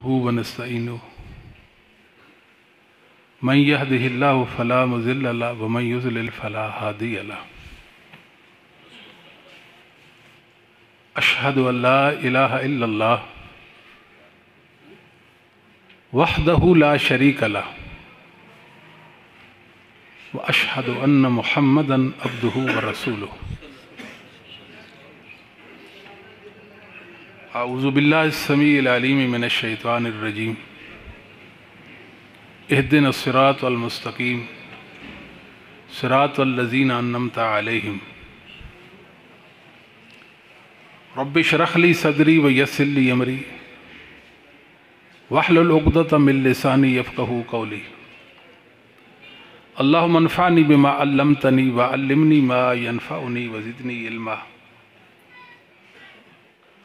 ونستعينه من يهده الله فلا مضل له ومن يضلل فلا هادي له أشهد أن لا إله إلا الله وحده لا شريك له وأشهد أن محمدا عبده ورسوله أعوذ بالله السميع العليم من الشيطان الرجيم اهدنا الصراط المستقيم صراط الذين أنعمت عليهم رب اشرح لي صدري ويسر لي أمري واحلل عقدة من لساني يفقهوا قولي اللهم انفعني بما علمتني وعلمني ما ينفعني وزدني علما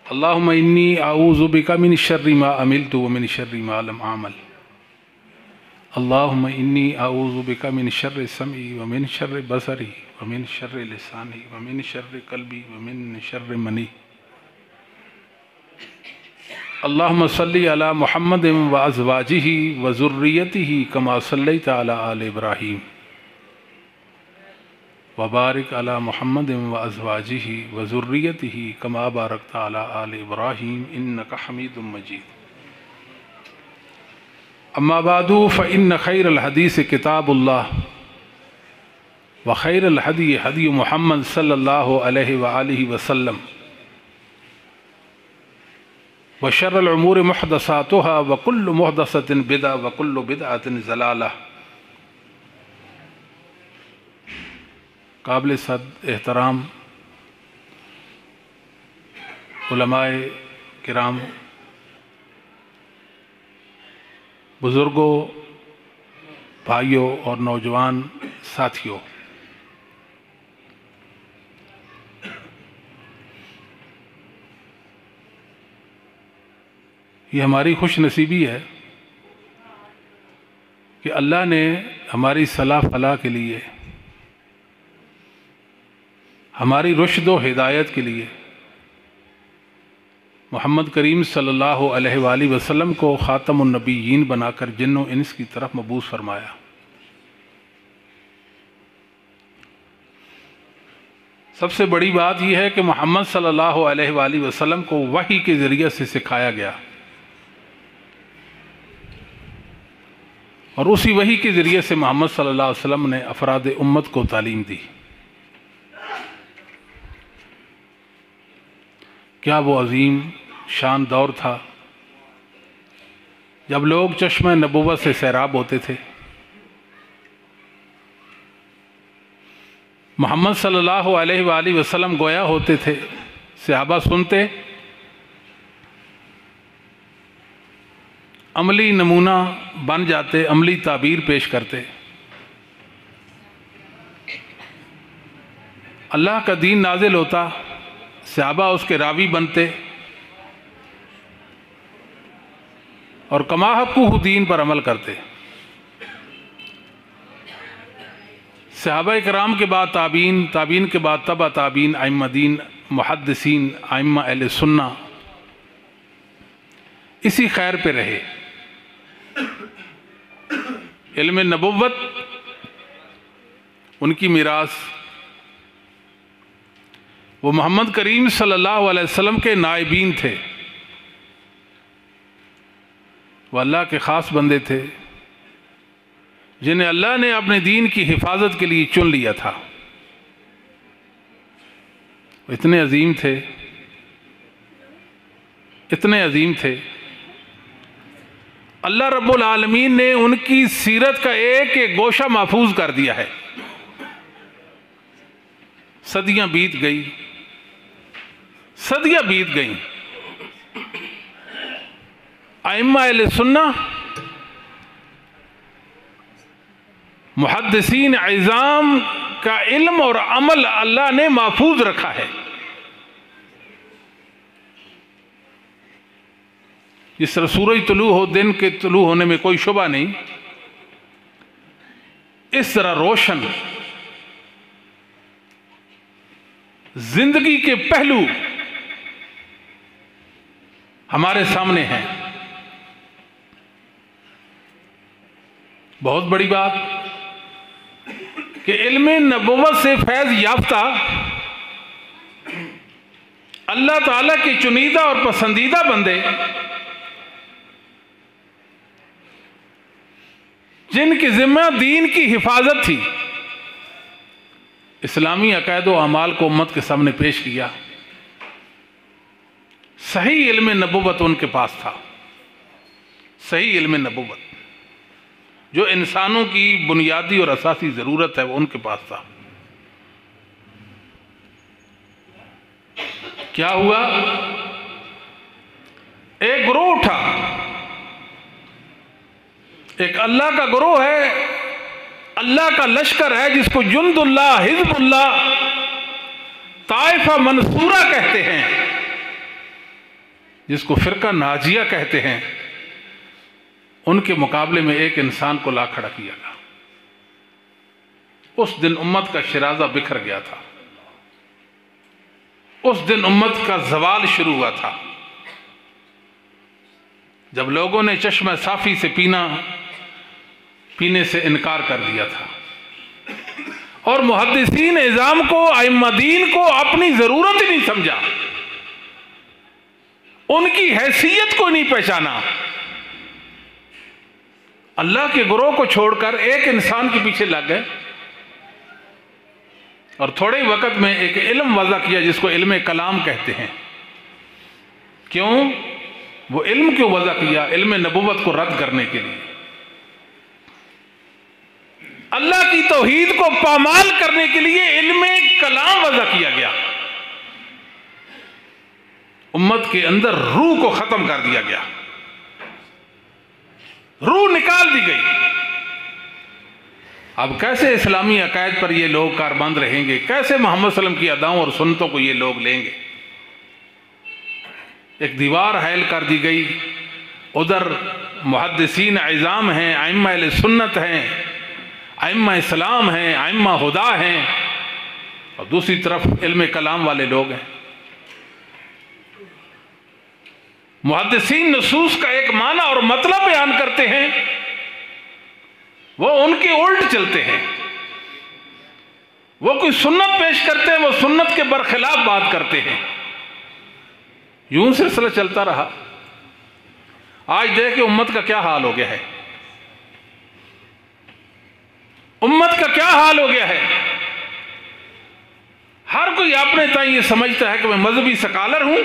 اللهم إني أعوذ بك من شر ما عملت ومن شر ما لم أعمل اللهم إني أعوذ بك من شر سمعي ومن شر بصري ومن شر لساني ومن شر قلبي ومن شر مني اللهم صل على محمد وأزواجه وذريته كما صليت على آل إبراهيم وبارك على محمد وأزواجه وذريته كما باركت على آل إبراهيم إنك حميد مجيد أما بعد فإن خير الحديث كتاب الله وخير الهدي هدي محمد صلى الله عليه وآله وسلم وشر الأمور محدثاتها وكل محدثة بدعة وكل بدعة ضلالة قابل صد احترام علماء کرام، بزرگوں، بھائیوں اور نوجوان ساتھیوں، یہ ہماری خوش نصیبی ہے کہ اللہ نے ہماری صلاح فلاح کے لیے، ہماری رشد و ہدایت کے لیے محمد کریم صلی اللہ علیہ وآلہ وسلم کو خاتم النبیین بنا کر جن و انس کی طرف مبعوث فرمایا۔ سب سے بڑی بات یہ ہے کہ محمد صلی اللہ علیہ وآلہ وسلم کو وحی کے ذریعے سے سکھایا گیا، اور اسی وحی کے ذریعے سے محمد صلی اللہ علیہ وسلم نے افراد امت کو تعلیم دی۔ کیا وہ عظیم شان دور تھا جب لوگ چشمہ نبوت سے سیراب ہوتے تھے۔ محمد صلی اللہ علیہ وآلہ وسلم گویا ہوتے تھے، صحابہ سنتے، عملی نمونہ بن جاتے، عملی تعبیر پیش کرتے۔ اللہ کا دین نازل ہوتا، صحابہ اس کے راوی بنتے اور کما حقہ دین پر عمل کرتے۔ صحابہ کرام کے بعد تابعین، تابعین کے بعد تبع تابعین، ائمہ دین، محدثین، ائمہ اہل سنہ اسی خیر پہ رہے۔ علم نبوت ان کی میراث، وہ محمد کریم صلی اللہ علیہ وسلم کے نائبین تھے، وہ اللہ کے خاص بندے تھے جنہیں اللہ نے اپنے دین کی حفاظت کے لیے چن لیا تھا۔ وہ اتنے عظیم تھے، اتنے عظیم تھے، اللہ رب العالمین نے ان کی سیرت کا ایک ایک گوشہ محفوظ کر دیا ہے۔ صدیاں بیت گئی، صدیاں بیت گئیں، ائمہ اہل سنہ، محدثین عظام کا علم اور عمل اللہ نے محفوظ رکھا ہے۔ جس طرح سورج طلوع ہو، دن کے طلوع ہونے میں کوئی شبہ نہیں، اس طرح روشن زندگی کے پہلو ہمارے سامنے ہیں۔ بہت بڑی بات کہ علم نبوت سے فیض یافتہ اللہ تعالیٰ کے چنیدہ اور پسندیدہ بندے، جن کی ذمہ دین کی حفاظت تھی، اسلامی عقائد و اعمال کو امت کے سامنے پیش کیا۔ صحیح علم نبوت ان کے پاس تھا، صحیح علم نبوت جو انسانوں کی بنیادی اور اساسی ضرورت ہے وہ ان کے پاس تھا۔ کیا ہوا؟ ایک گروہ اٹھا، ایک اللہ کا گروہ ہے، اللہ کا لشکر ہے، جس کو جند اللہ، حزب اللہ، طائفہ منصورہ کہتے ہیں، جس کو فرقہ ناجیہ کہتے ہیں۔ ان کے مقابلے میں ایک انسان کو لا کھڑا کیا گیا۔ اس دن امت کا شرازہ بکھر گیا تھا، اس دن امت کا زوال شروع ہوا تھا، جب لوگوں نے چشمہ صافی سے پینے سے انکار کر دیا تھا، اور محدثین اعظام کو، ائمہ دین کو اپنی ضرورت ہی نہیں سمجھا، ان کی حیثیت کو نہیں پہچانا۔ اللہ کے گروہ کو چھوڑ کر ایک انسان کے پیچھے لگ گئے، اور تھوڑے ہی وقت میں ایک علم وضع کیا جس کو علم کلام کہتے ہیں۔ کیوں؟ وہ علم کیوں وضع کیا؟ علم نبوت کو رد کرنے کے لیے، اللہ کی توحید کو پامال کرنے کے لیے علم کلام وضع کیا گیا۔ امت کے اندر روح کو ختم کر دیا گیا، روح نکال دی گئی۔ اب کیسے اسلامی عقائد پر یہ لوگ کاربند رہیں گے؟ کیسے محمد صلی اللہ علیہ وسلم کی اداؤں اور سنتوں کو یہ لوگ لیں گے؟ ایک دیوار حائل کر دی گئی، ادھر محدثین اعظام ہیں، ائمہ اہل سنت ہیں، ائمہ اسلام ہیں، ائمہ ہدا ہیں، اور دوسری طرف علم کلام والے لوگ ہیں۔ محدثین نصوص کا ایک معنی اور مطلب بیان کرتے ہیں، وہ ان کے الٹ چلتے ہیں۔ وہ کوئی سنت پیش کرتے ہیں، وہ سنت کے برخلاف بات کرتے ہیں۔ یوں سلسلہ چلتا رہا۔ آج دیکھیں امت کا کیا حال ہو گیا ہے، امت کا کیا حال ہو گیا ہے۔ ہر کوئی اپنے تئیں یہ سمجھتا ہے کہ میں مذہبی سکالر ہوں،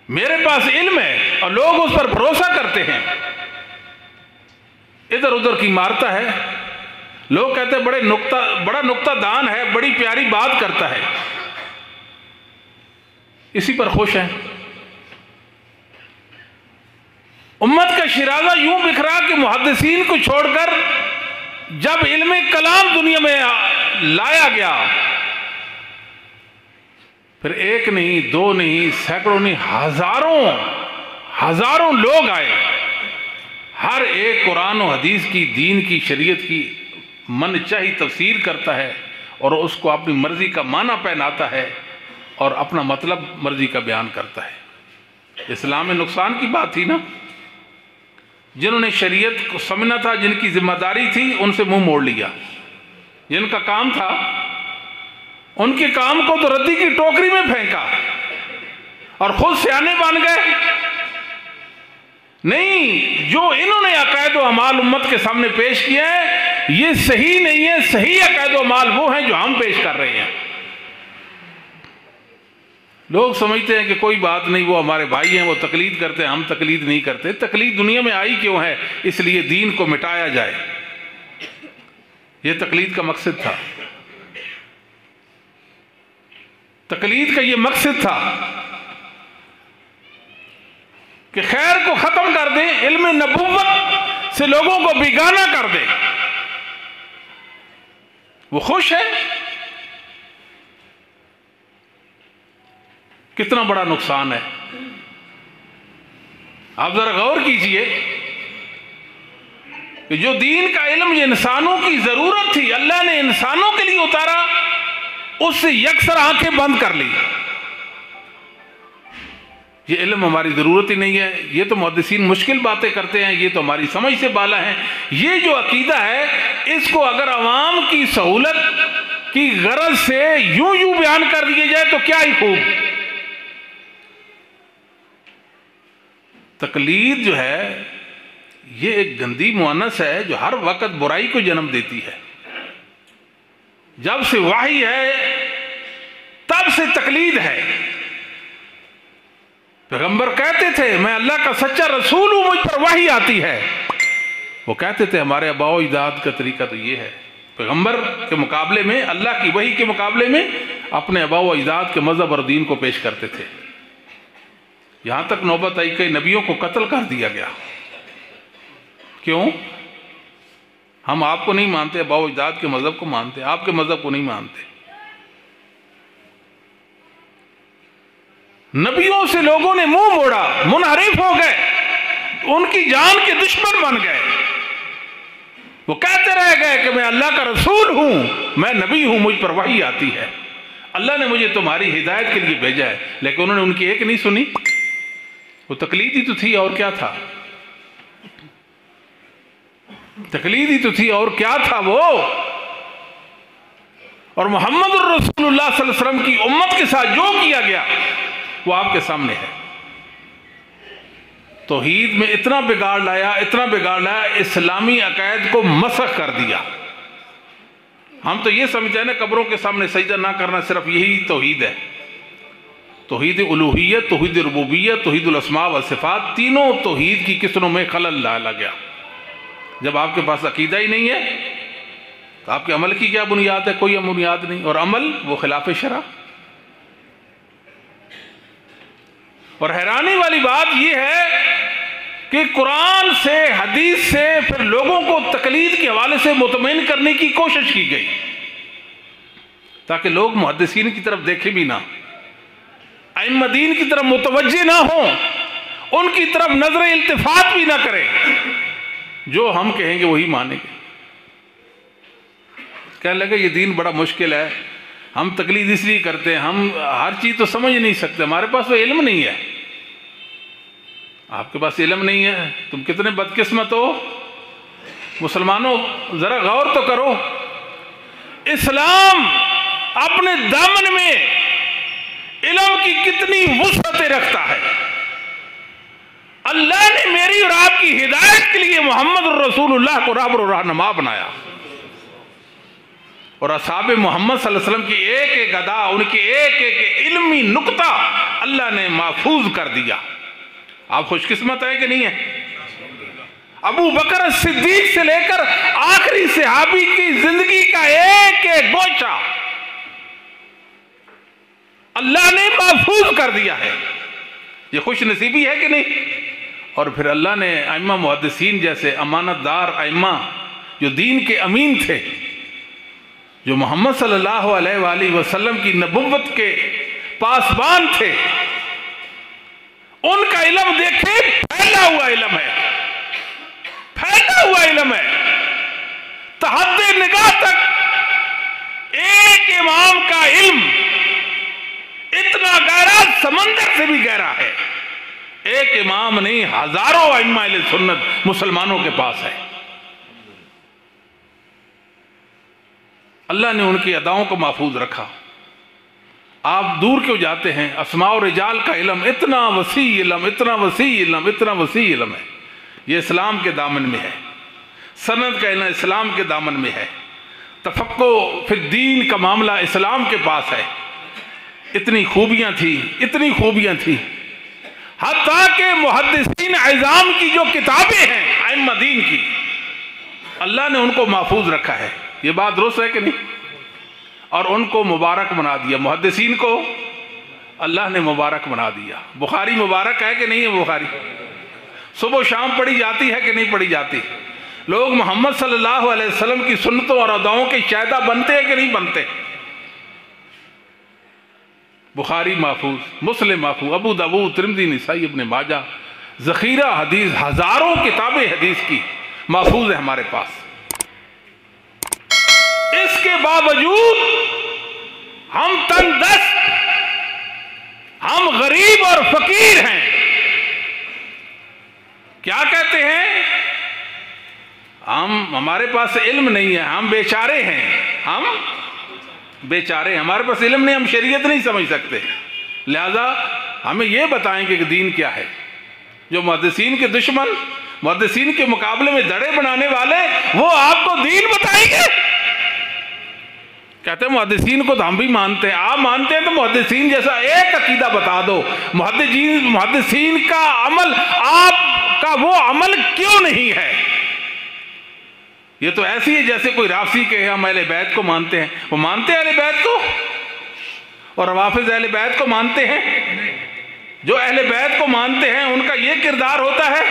میرے پاس علم ہے، اور لوگ اس پر بھروسہ کرتے ہیں۔ ادھر ادھر کی مارتا ہے، لوگ کہتے ہیں بڑا نکتہ دان ہے، بڑی پیاری بات کرتا ہے، اسی پر خوش ہیں۔ امت کا شرازہ یوں بکھرا کہ محدثین کو چھوڑ کر جب علم کلام دنیا میں لایا گیا، پھر ایک نہیں، دو نہیں، سینکڑوں نہیں، ہزاروں لوگ آئے۔ ہر ایک قرآن و حدیث کی، دین کی، شریعت کی من چاہی تفسیر کرتا ہے، اور اس کو اپنی مرضی کا معنی پہناتا ہے، اور اپنا مطلب مرضی کا بیان کرتا ہے۔ اسلام میں نقصان کی بات تھی نا، جنہوں نے شریعت کو سمجھنا تھا، جن کی ذمہ داری تھی، ان سے منہ موڑ لیا۔ جن کا کام تھا، ان کے کام کو تو ردی کی ٹوکری میں پھینکا، اور خود سیانے بن گئے۔ نہیں، جو انہوں نے عقائد و اعمال امت کے سامنے پیش کیا ہے، یہ صحیح نہیں ہے۔ صحیح عقائد و اعمال وہ ہیں جو ہم پیش کر رہے ہیں۔ لوگ سمجھتے ہیں کہ کوئی بات نہیں، وہ ہمارے بھائی ہیں، وہ تقلید کرتے ہیں، ہم تقلید نہیں کرتے۔ تقلید دنیا میں آئی کیوں ہے؟ اس لیے دین کو مٹایا جائے، یہ تقلید کا مقصد تھا۔ تقلید کا یہ مقصد تھا کہ خیر کو ختم کر دیں، علم نبوت سے لوگوں کو بیگانہ کر دیں۔ وہ خوش ہے۔ کتنا بڑا نقصان ہے۔ آپ ذرا غور کیجئے کہ جو دین کا علم یہ انسانوں کی ضرورت تھی، اللہ نے انسانوں کے لیے اتارا، اس سے یکسر آنکھیں بند کر لی۔ یہ علم ہماری ضرورت ہی نہیں ہے، یہ تو محدثین مشکل باتیں کرتے ہیں، یہ تو ہماری سمجھ سے بالا ہیں۔ یہ جو عقیدہ ہے اس کو اگر عوام کی سہولت کی غرض سے یوں بیان کر دیا جائے تو کیا ہی خوب۔ تقلید جو ہے یہ ایک گندی مؤنث ہے جو ہر وقت برائی کو جنم دیتی ہے۔ جب سے وحی ہے تب سے تقلید ہے۔ پیغمبر کہتے تھے میں اللہ کا سچا رسول ہوں، مجھ پر وحی آتی ہے۔ وہ کہتے تھے ہمارے آباء و اجداد کا طریقہ تو یہ ہے، پیغمبر کے مقابلے میں، اللہ کی وحی کے مقابلے میں اپنے آباء و اجداد کے مذہب اور دین کو پیش کرتے تھے۔ یہاں تک نوبت آئی کہ نبیوں کو قتل کر دیا گیا۔ کیوں؟ ہم آپ کو نہیں مانتے، آباء و اجداد کے مذہب کو مانتے، آپ کے مذہب کو نہیں مانتے۔ نبیوں سے لوگوں نے منہ موڑا، منحرف ہو گئے، ان کی جان کے دشمن بن گئے۔ وہ کہتے رہ گئے کہ میں اللہ کا رسول ہوں، میں نبی ہوں، مجھ پر وحی آتی ہے، اللہ نے مجھے تمہاری ہدایت کے لیے بھیجا ہے، لیکن انہوں نے ان کی ایک نہیں سنی۔ وہ تقلید ہی تو تھی اور کیا تھا، تقلید ہی تو تھی اور کیا تھا وہ۔ اور محمد الرسول اللہ صلی اللہ علیہ وسلم کی امت کے ساتھ جو کیا گیا وہ آپ کے سامنے ہے۔ توحید میں اتنا بگاڑ لایا، اتنا بگاڑ لایا، اسلامی عقائد کو مسخ کر دیا۔ ہم تو یہ سمجھتے ہیں نا قبروں کے سامنے سجدہ نہ کرنا صرف یہی توحید ہے۔ توحید الوہیت، توحید ربوبیت، توحید الاسماء والصفات، تینوں توحید کی قسموں میں خلل ڈالا گیا۔ جب آپ کے پاس عقیدہ ہی نہیں ہے تو آپ کے عمل کی کیا بنیاد ہے؟ کوئی بنیاد نہیں، اور عمل وہ خلاف شرع۔ اور حیرانی والی بات یہ ہے کہ قرآن سے، حدیث سے پھر لوگوں کو تقلید کے حوالے سے مطمئن کرنے کی کوشش کی گئی تاکہ لوگ محدثین کی طرف دیکھیں بھی نہ، ائمہ دین کی طرف متوجہ نہ ہوں، ان کی طرف نظر التفات بھی نہ کریں، جو ہم کہیں گے وہی مانیں گے۔ کہنے لگے یہ دین بڑا مشکل ہے، ہم تقلید اس لیے کرتے ہیں، ہم ہر چیز تو سمجھ نہیں سکتے، ہمارے پاس تو علم نہیں ہے۔ آپ کے پاس علم نہیں ہے، تم کتنے بدقسمت ہو۔ مسلمانوں ذرا غور تو کرو، اسلام اپنے دامن میں علم کی کتنی وسعتیں رکھتا ہے۔ اللہ نے میری اور آپ کی ہدایت کے لیے محمد الرسول اللہ کو راہبر و رہنما بنایا، اور اصحاب محمد صلی اللہ علیہ وسلم کی ایک ایک ادا، ان کی ایک ایک علمی نقطہ اللہ نے محفوظ کر دیا۔ آپ خوش قسمت ہیں کہ نہیں ہیں؟ ابو بکر صدیق سے لے کر آخری صحابی کی زندگی کا ایک ایک گوشہ اللہ نے محفوظ کر دیا ہے۔ یہ خوش نصیبی ہے کہ نہیں؟ اور پھر اللہ نے ائمہ محدثین جیسے امانت دار ائمہ جو دین کے امین تھے، جو محمد صلی اللہ علیہ وآلہ وسلم کی نبوت کے پاسبان تھے، ان کا علم دیکھیں، پھیلا ہوا علم ہے، پھیلا ہوا علم ہے، تحت نگاہ تک ایک امام کا علم اتنا گہرا، سمندر سے بھی گہرا ہے۔ ایک امام نہیں، ہزاروں ائمہ اہل سنت مسلمانوں کے پاس ہے۔ اللہ نے ان کی اداؤں کو محفوظ رکھا۔ آپ دور کیوں جاتے ہیں؟ اسماء و رجال کا علم اتنا وسیع علم، اتنا وسیع علم، اتنا وسیع علم ہے، یہ اسلام کے دامن میں ہے۔ سند کا علم اسلام کے دامن میں ہے۔ تفقہ فی الدین کا معاملہ اسلام کے پاس ہے۔ اتنی خوبیاں تھی، اتنی خوبیاں تھی، حتیٰ کہ محدثین عظام کی جو کتابیں ہیں ائمہ دین کی، اللہ نے ان کو محفوظ رکھا ہے۔ یہ بات درست ہے کہ نہیں؟ اور ان کو مبارک بنا دیا، محدثین کو اللہ نے مبارک بنا دیا۔ بخاری مبارک ہے کہ نہیں ہے؟ بخاری صبح و شام پڑھی جاتی ہے کہ نہیں پڑھی جاتی؟ لوگ محمد صلی اللہ علیہ وسلم کی سنتوں اور اداؤں کے شائدہ بنتے ہیں کہ نہیں بنتے؟ بخاری محفوظ، مسلم محفوظ، ابو داؤد، ترمذی، نسائی، ابن ماجہ، ذخیرہ حدیث، ہزاروں کتابیں حدیث کی محفوظ ہے ہمارے پاس۔ اس کے باوجود ہم تن دست، ہم غریب اور فقیر ہیں. کیا کہتے ہیں؟ ہمارے پاس علم نہیں ہے، ہم بیچارے ہیں، ہم بیچارے ہیں، ہمارے پاس علم نہیں، ہم شریعت نہیں سمجھ سکتے. لہذا ہمیں یہ بتائیں کہ دین کیا ہے. جو محدثین کے دشمن، محدثین کے مقابلے میں دڑے بنانے والے، وہ آپ کو دین بتائیں گے. کہتے ہیں محدثین کو تو ہم بھی مانتے ہیں. آپ مانتے ہیں تو محدثین جیسا ایک عقیدہ بتا دو. محدثین کا عمل آپ کا وہ عمل کیوں نہیں ہے؟ یہ تو ایسی ہے جیسے کوئی رافضی کہ ہم اہل بیت کو مانتے ہیں. وہ مانتے ہیں اہل بیت کو؟ اور روافض اہل بیت کو مانتے ہیں؟ جو اہل بیت کو مانتے ہیں ان کا یہ کردار ہوتا ہے.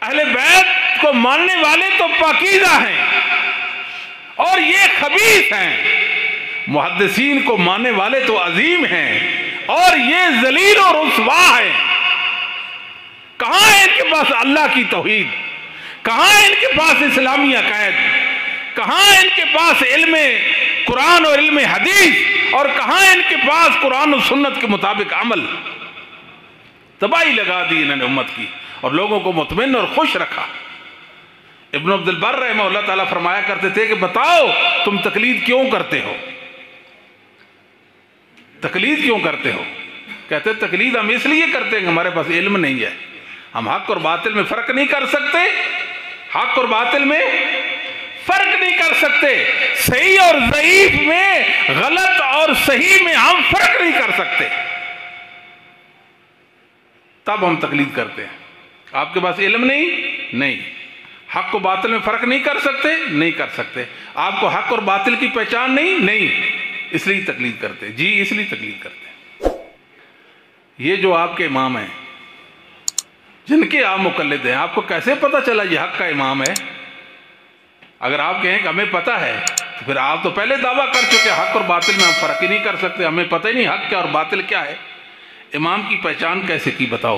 اہل بیت کو ماننے والے تو پاکیزہ ہیں اور یہ خبیث ہیں. محدثین کو ماننے والے تو عظیم ہیں اور یہ ذلیل اور رسوا ہیں. کہاں ہے ان کے پاس اللہ کی توحید؟ کہاں ہے ان کے پاس اسلامی عقائد؟ کہاں ہے ان کے پاس علم قرآن اور علم حدیث؟ اور کہاں ہے ان کے پاس قرآن و سنت کے مطابق عمل؟ تباہی لگا دی انہوں نے امت کی اور لوگوں کو مطمئن اور خوش رکھا. ابن عبد البر رحمہ اللہ تعالیٰ فرمایا کرتے تھے کہ بتاؤ تم تقلید کیوں کرتے ہو؟ تقلید کیوں کرتے ہو؟ کہتے تقلید ہم اس لیے کرتے ہیں کہ ہمارے پاس علم نہیں ہے. ہم حق اور باطل میں فرق نہیں کر سکتے. حق اور باطل میں فرق نہیں کر سکتے. صحیح اور ضعیف میں، غلط اور صحیح میں ہم فرق نہیں کر سکتے. تب ہم تقلید کرتے ہیں. آپ کے پاس علم نہیں. حق و باطل میں فرق نہیں کر سکتے. آپ کو حق اور باطل کی پہچان نہیں. اس لیے تقلید کرتے. جی اس لیے تقلید کرتے. یہ جو آپ کے امام ہیں، جن کے آپ مقلد ہیں، آپ کو کیسے پتا چلا یہ حق کا امام ہے؟ اگر آپ کہیں کہ ہمیں پتا ہے تو پھر آپ تو پہلے دعویٰ کر چکے حق اور باطل میں ہم فرق ہی نہیں کر سکتے، ہمیں پتہ ہی نہیں حق کیا اور باطل کیا ہے. امام کی پہچان کیسے کی بتاؤ؟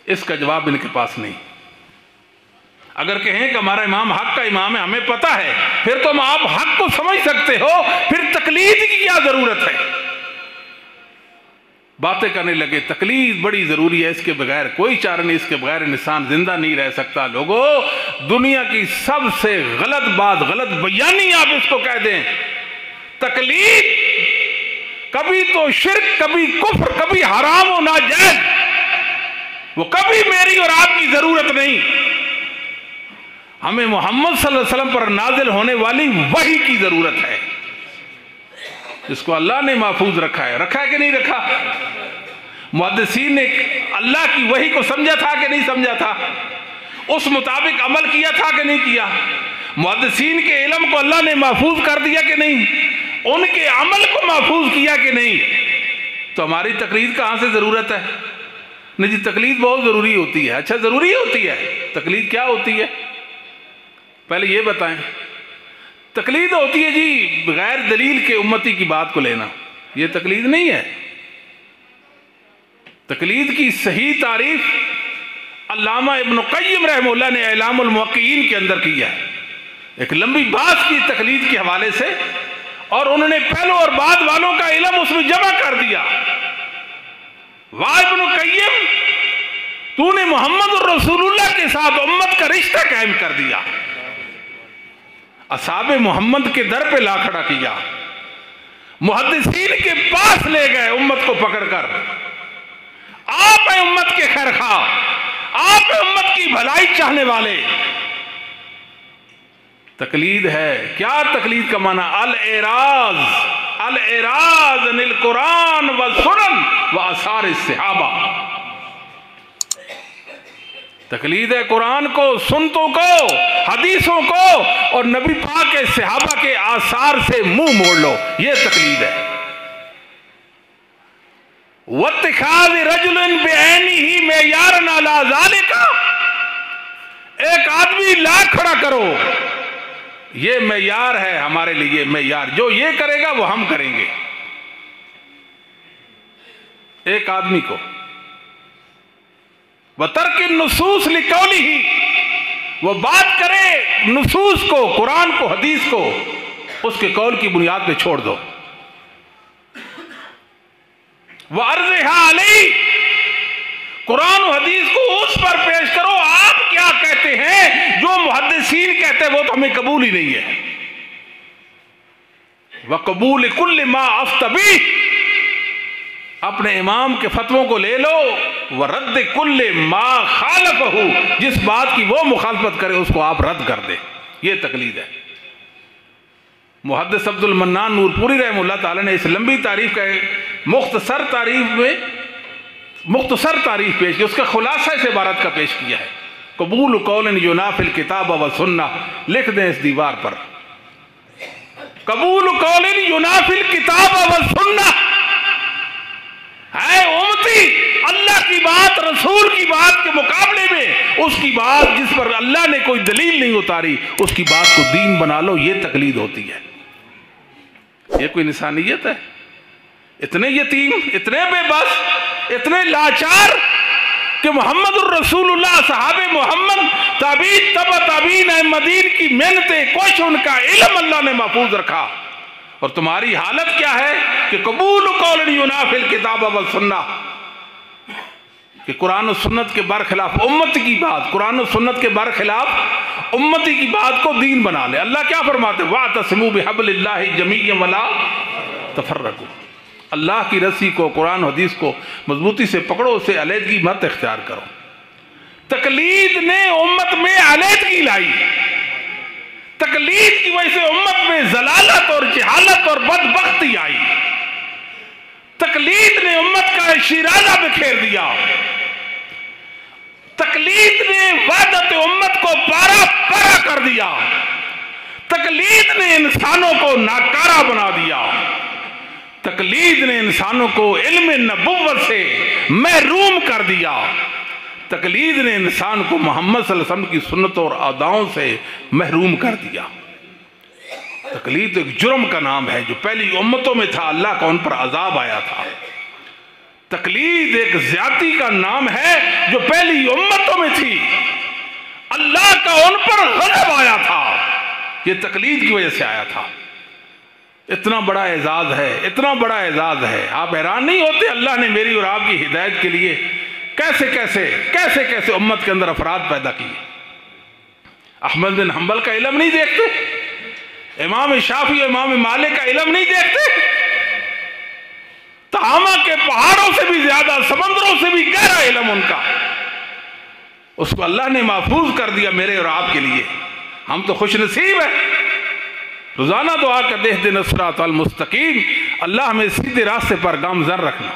اس کا جواب ان کے پاس نہیں. اگر کہیں کہ ہمارا امام حق کا امام ہے، ہمیں پتا ہے، پھر تم آپ حق کو سمجھ سکتے ہو، پھر تقلید کی کیا ضرورت ہے؟ باتیں کرنے لگے. تقلید بڑی ضروری ہے، اس کے بغیر کوئی چارہ نہیں، اس کے بغیر انسان زندہ نہیں رہ سکتا. لوگوں، دنیا کی سب سے غلط بات، غلط بیانی آپ اس کو کہہ دیں. تقلید کبھی تو شرک، کبھی کفر، کبھی حرام و ناجائز. وہ کبھی میری اور آپ کی ضرورت نہیں. ہمیں محمد صلی اللہ علیہ وسلم پر نازل ہونے والی وحی کی ضرورت ہے، جس کو اللہ نے محفوظ رکھا ہے کہ نہیں رکھا؟ محدثین نے اللہ کی وحی کو سمجھا تھا کہ نہیں سمجھا تھا؟ اس مطابق عمل کیا تھا کہ نہیں کیا؟ محدثین کے علم کو اللہ نے محفوظ کر دیا کہ نہیں؟ ان کے عمل کو محفوظ کیا کہ نہیں؟ تو ہماری تقلید کہاں سے ضرورت ہے؟ نہیں جی تقلید بہت ضروری ہوتی ہے. اچھا ضروری ہوتی ہے. تقلید کیا ہوتی ہے پہلے یہ بتائیں. تقلید ہوتی ہے جی بغیر دلیل کے امتی کی بات کو لینا. یہ تقلید نہیں ہے. تقلید کی صحیح تعریف علامہ ابن قیم رحمہ اللہ نے اعلام الموقعین کے اندر کیا ہے، ایک لمبی بات کی تقلید کے حوالے سے، اور انہوں نے پہلو اور بعد والوں کا علم اس میں جمع کر دیا. واہ ابن قیم، تو نے محمد الرسول اللہ کے ساتھ امت کا رشتہ قائم کر دیا، اصحاب محمد کے در پہ لا کھڑا کیا، محدثین کے پاس لے گئے امت کو پکڑ کر. آپ ہیں امت کے خیر خواہ، آپ ہیں امت کی بھلائی چاہنے والے. تقلید ہے کیا؟ تقلید کا معنی الاعراض عن القرآن والسنن وآثار الصحابہ. تقلید ہے قرآن کو، سنتوں کو، حدیثوں کو، اور نبی پاک کے صحابہ کے آثار سے منہ موڑ لو. یہ تقلید ہے. واتخاذ رجل بعینہ معیارا علی ذلک، ایک آدمی لا کھڑا کرو، یہ معیار ہے ہمارے لیے. معیار جو یہ کرے گا وہ ہم کریں گے. ایک آدمی کو وَتَرْكِ النُّصُوصِ لِقَوْلِهِ، وہ بات کرے نصوص کو، قرآن کو، حدیث کو، اس کے قول کی بنیاد پہ چھوڑ دو. وَعَرْضِهَا عَلَيْهِ، قرآن و حدیث کو اس پر پیش کرو آپ کیا کہتے ہیں، جو محدثین کہتے ہیں وہ تو ہمیں قبول ہی نہیں ہے. وَقَبُولِ كُلِّ مَا أَفْتَ بِهِ، اپنے امام کے فتووں کو لے لو. وَرَدِّ كُلِّ مَا خَالَفَهُ، جس بات کی وہ مخالفت کرے اس کو آپ رد کر دیں. یہ تقلید ہے. محدث عبد المنان نور پوری رحمہ اللہ تعالی نے اس لمبی تعریف کا مختصر تعریف پیش کی، اس کا خلاصہ اس عبارت کا پیش کیا ہے. قبول قول ینافی الکتاب و سنہ، لکھ دیں اس دیوار پر، قبول قول ینافی الکتاب و سنہ. ہے امتی، اللہ کی بات رسول کی بات کے مقابلے میں اس کی بات جس پر اللہ نے کوئی دلیل نہیں اتاری اس کی بات کو دین بنا لو، یہ تقلید ہوتی ہے. یہ کوئی انسانیت ہے؟ اتنے یتیم، اتنے بے بس، اتنے لاچار کہ محمد الرسول اللہ، صحابہ محمد، تابعین، تبع تابعین، ائمہ کی محنتیں، کچھ ان کا علم اللہ نے محفوظ رکھا، اور تمہاری حالت کیا ہے کہ قبول قول ینافی الکتاب والسنہ، کہ قرآن و سنت کے برخلاف امت کی بات، قرآن و سنت کے برخلاف امتی کی بات کو دین بنا لے. اللہ کیا فرماتے ہیں؟ وَاعْتَصِمُوا بِحَبْلِ اللَّهِ جَمِيعًا وَلَا تَفَرَّقُوا، اللہ کی رسی کو، قرآن و حدیث کو مضبوطی سے پکڑو، اسے علیحدگی مت اختیار کرو. تقلید نے امت میں علیحدگی لائی، تقلید کی وجہ سے امت میں ضلالت اور جہالت اور بدبختی آئی. تقلید نے امت کا شیرازہ بکھیر دیا. تقلید نے وحدت امت کو پارا پارا کر دیا. تقلید نے انسانوں کو ناکارہ بنا دیا. تقلید نے انسانوں کو علم نبوت سے محروم کر دیا. تقلید نے انسان کو محمد صلی اللہ علیہ وسلم کی سنتوں اور اداؤں سے محروم کر دیا. تقلید ایک جرم کا نام ہے جو پہلی امتوں میں تھا، اللہ کا ان پر عذاب آیا تھا. تقلید ایک زیادتی کا نام ہے جو پہلی امتوں میں تھی، اللہ کا ان پر غضب آیا تھا. یہ تقلید کی وجہ سے آیا تھا. اتنا بڑا اعزاز ہے، اتنا بڑا اعزاز ہے. آپ حیران نہیں ہوتے اللہ نے میری اور آپ کی ہدایت کے لیے کیسے کیسے امت کے اندر افراد پیدا کیے. احمد بن حنبل کا علم نہیں دیکھتے، امام شافعی اور امام مالک کا علم نہیں دیکھتے. تہامہ کے پہاڑوں سے بھی زیادہ، سمندروں سے بھی گہرا علم ان کا، اس کو اللہ نے محفوظ کر دیا میرے اور آپ کے لیے. ہم تو خوش نصیب ہیں. روزانہ دعا کرتے اہدنا الصراط المستقیم، اللہ ہمیں سیدھے راستے پر گامزن رکھنا.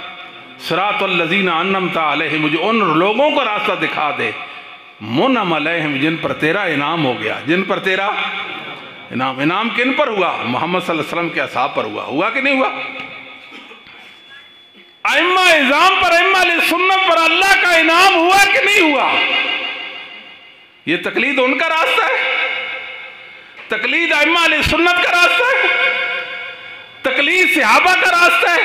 صراط الذین انعمت علیہم، مجھے ان لوگوں کو راستہ دکھا دے، منعم علیہم، جن پر تیرا انعام ہو گیا. جن پر تیرا انعام کن پر ہوا؟ محمد صلی اللہ علیہ وسلم کے اصحاب پر ہوا کہ نہیں ہوا؟ ائمہ اعظام پر، ائمہ علیہ سنت پر اللہ کا انعام ہوا کہ نہیں ہوا؟ یہ تقلید ان کا راستہ ہے. تقلید ائمہ علیہ سنت کا راستہ ہے. تقلید صحابہ کا راستہ ہے.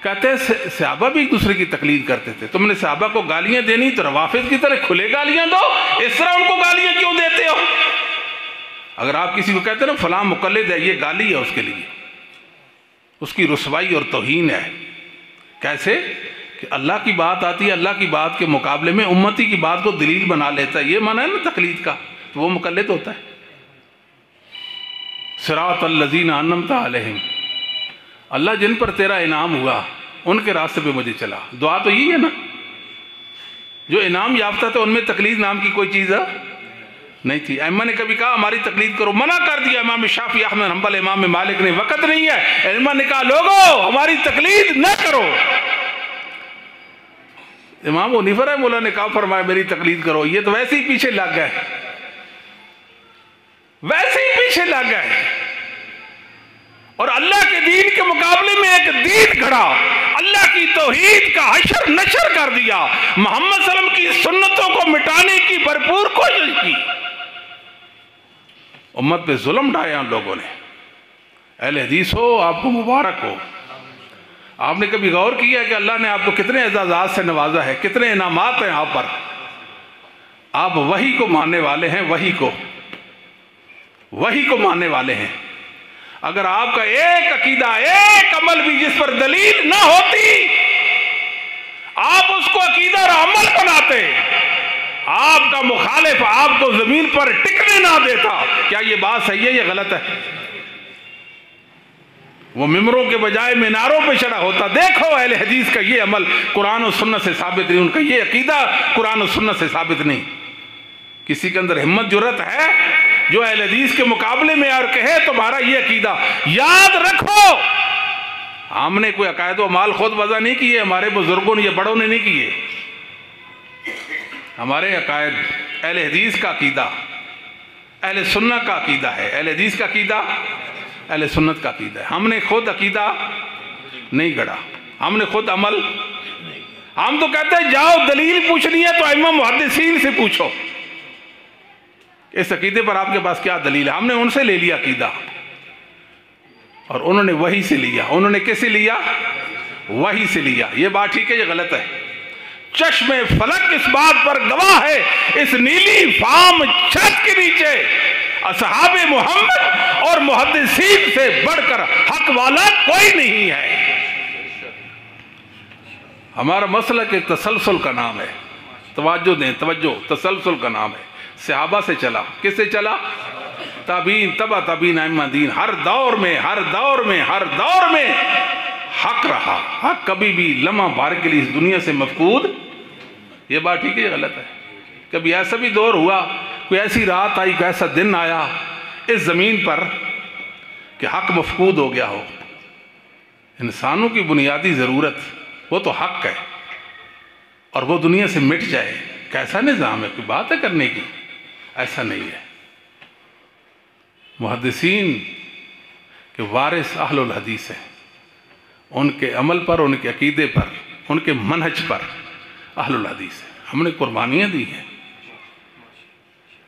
کہتے ہیں صحابہ بھی ایک دوسرے کی تقلید کرتے تھے. تم نے صحابہ کو گالیاں دینی تو روافض کی طرح کھلے گالیاں دو، اس طرح ان کو گالیاں کیوں دیتے ہو؟ اگر آپ کسی کو کہتے ہیں نا فلاں مقلد ہے، یہ گالی ہے اس کے لیے، اس کی رسوائی اور توہین ہے. کیسے کہ اللہ کی بات آتی ہے، اللہ کی بات کے مقابلے میں امتی کی بات کو دلیل بنا لیتا ہے. یہ معنی ہے نا تقلید کا، تو وہ مقلد ہوتا ہے. صراط الذین انعمت علیہم، اللہ جن پر تیرا انعام ہوا ان کے راستے پہ مجھے چلا. دعا تو یہی ہے نا. جو انعام یافتہ تھے ان میں تقلید نام کی کوئی چیز نہیں تھی. ائمہ نے کبھی کہا ہماری تقلید کرو؟ منع کر دیا. امام شافعی، احمد حنبل، امام مالک نے. وقت نہیں ہے. ائمہ نے کہا لوگو ہماری تقلید نہ کرو. امام حنیفہ رحمہ اللہ نے کہا فرمایا میری تقلید کرو. یہ تو ویسے ہی پیچھے لگ گئے، ویسے ہی پیچھے لگ گئے. اور اللہ کے دین کے مقابلے میں ایک دین کھڑا، اللہ کی توحید کا حشر نشر کر دیا، محمد صلی اللہ علیہ وسلم کی سنتوں کو مٹانے کی بھرپور کوشش کی. امت پہ ظلم ڈھایا ان لوگوں نے. اہل حدیث ہو، آپ کو مبارک ہو. آپ نے کبھی غور کیا کہ اللہ نے آپ کو کتنے اعزازات سے نوازا ہے، کتنے انعامات ہیں آپ پر. آپ وحی کو ماننے والے ہیں، وحی کو ماننے والے ہیں. اگر آپ کا ایک عقیدہ، ایک عمل بھی جس پر دلیل نہ ہوتی، آپ اس کو عقیدہ اور عمل بناتے، آپ کا مخالف آپ کو زمین پر ٹکنے نہ دیتا، کیا یہ بات صحیح ہے یا غلط ہے؟ وہ ممبروں کے بجائے میناروں پہ چڑھا ہوتا۔ دیکھو اہل حدیث کا یہ عمل قرآن و سنت سے ثابت نہیں، ان کا یہ عقیدہ قرآن و سنت سے ثابت نہیں۔ کسی کے اندر ہمت جرت ہے جو اہل حدیث کے مقابلے میں اور کہے تمہارا یہ عقیدہ؟ یاد رکھو، ہم نے کوئی عقائد و اعمال خود وضع نہیں کیے، ہمارے بزرگوں نے یا بڑوں نے نہیں کیے۔ ہمارے عقائد اہل حدیث کا عقیدہ اہل سنت کا عقیدہ ہے، اہل حدیث کا عقیدہ اہل سنت کا عقیدہ ہے۔ ہم نے خود عقیدہ نہیں گڑھا، ہم نے خود عمل، ہم تو کہتے ہیں جاؤ دلیل پوچھنی ہے تو ائمہ محدثین سے پوچھو، اس عقیدے پر آپ کے پاس کیا دلیل ہے؟ ہم نے ان سے لے لیا عقیدہ، اور انہوں نے وحی سے لیا۔ انہوں نے کس سے لیا؟ وحی سے لیا۔ یہ بات ٹھیک ہے یہ غلط ہے؟ چشم فلک اس بات پر گواہ ہے، اس نیلی فام چھت کے نیچے اصحاب محمد اور محدثین سے بڑھ کر حق والا کوئی نہیں ہے۔ ہمارا مسلک ایک تسلسل کا نام ہے، توجہ دیں، توجہ، تسلسل کا نام ہے۔ صحابہ سے چلا، کس سے چلا؟ تابعین، تبع تابعین، ائمہ دین، ہر دور میں حق رہا۔ حق کبھی بھی لمحہ بھر کے لیے اس دنیا سے مفقود۔ یہ بات ٹھیک ہے یہ غلط ہے؟ کبھی ایسا بھی دور ہوا، کوئی ایسی رات آئی، کوئی ایسا دن آیا اس زمین پر کہ حق مفقود ہو گیا ہو؟ انسانوں کی بنیادی ضرورت وہ تو حق ہے، اور وہ دنیا سے مٹ جائے، کیسا نظام ہے؟ کوئی بات ہے کرنے کی؟ ایسا نہیں ہے۔ محدثین کے وارث اہل الحدیث ہیں، ان کے عمل پر، ان کے عقیدے پر، ان کے منہج پر اہل الحدیث ہیں۔ ہم نے قربانیاں دی ہیں،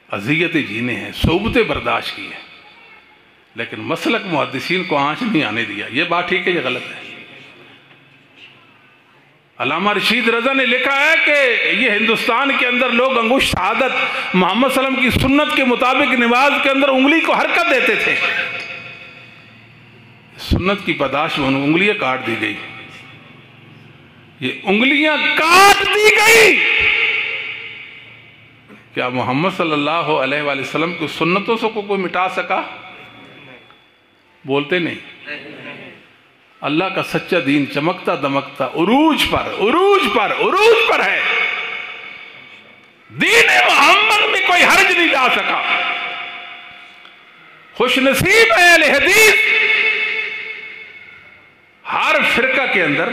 اذیتیں جینے ہیں، صعوبتیں برداشت کی ہیں، لیکن مسلک محدثین کو آنچ نہیں آنے دیا۔ یہ بات ٹھیک ہے یہ غلط ہے؟ علامہ رشید رضا نے لکھا ہے کہ یہ ہندوستان کے اندر لوگ انگشت شہادت محمد صلی اللہ علیہ وسلم کی سنت کے مطابق نماز کے اندر انگلی کو حرکت دیتے تھے۔ سنت کی پاداش میں انگلیاں کاٹ دی گئی، یہ انگلیاں کاٹ دی گئی۔ کیا محمد صلی اللہ علیہ وآلہ وسلم کی سنتوں سے کوئی مٹا سکا؟ بولتے نہیں۔ اللہ کا سچا دین چمکتا دمکتا عروج پر ہے۔ دین محمد میں کوئی حرج نہیں لا سکا۔ خوش نصیب ہے اہل حدیث، ہر فرقہ کے اندر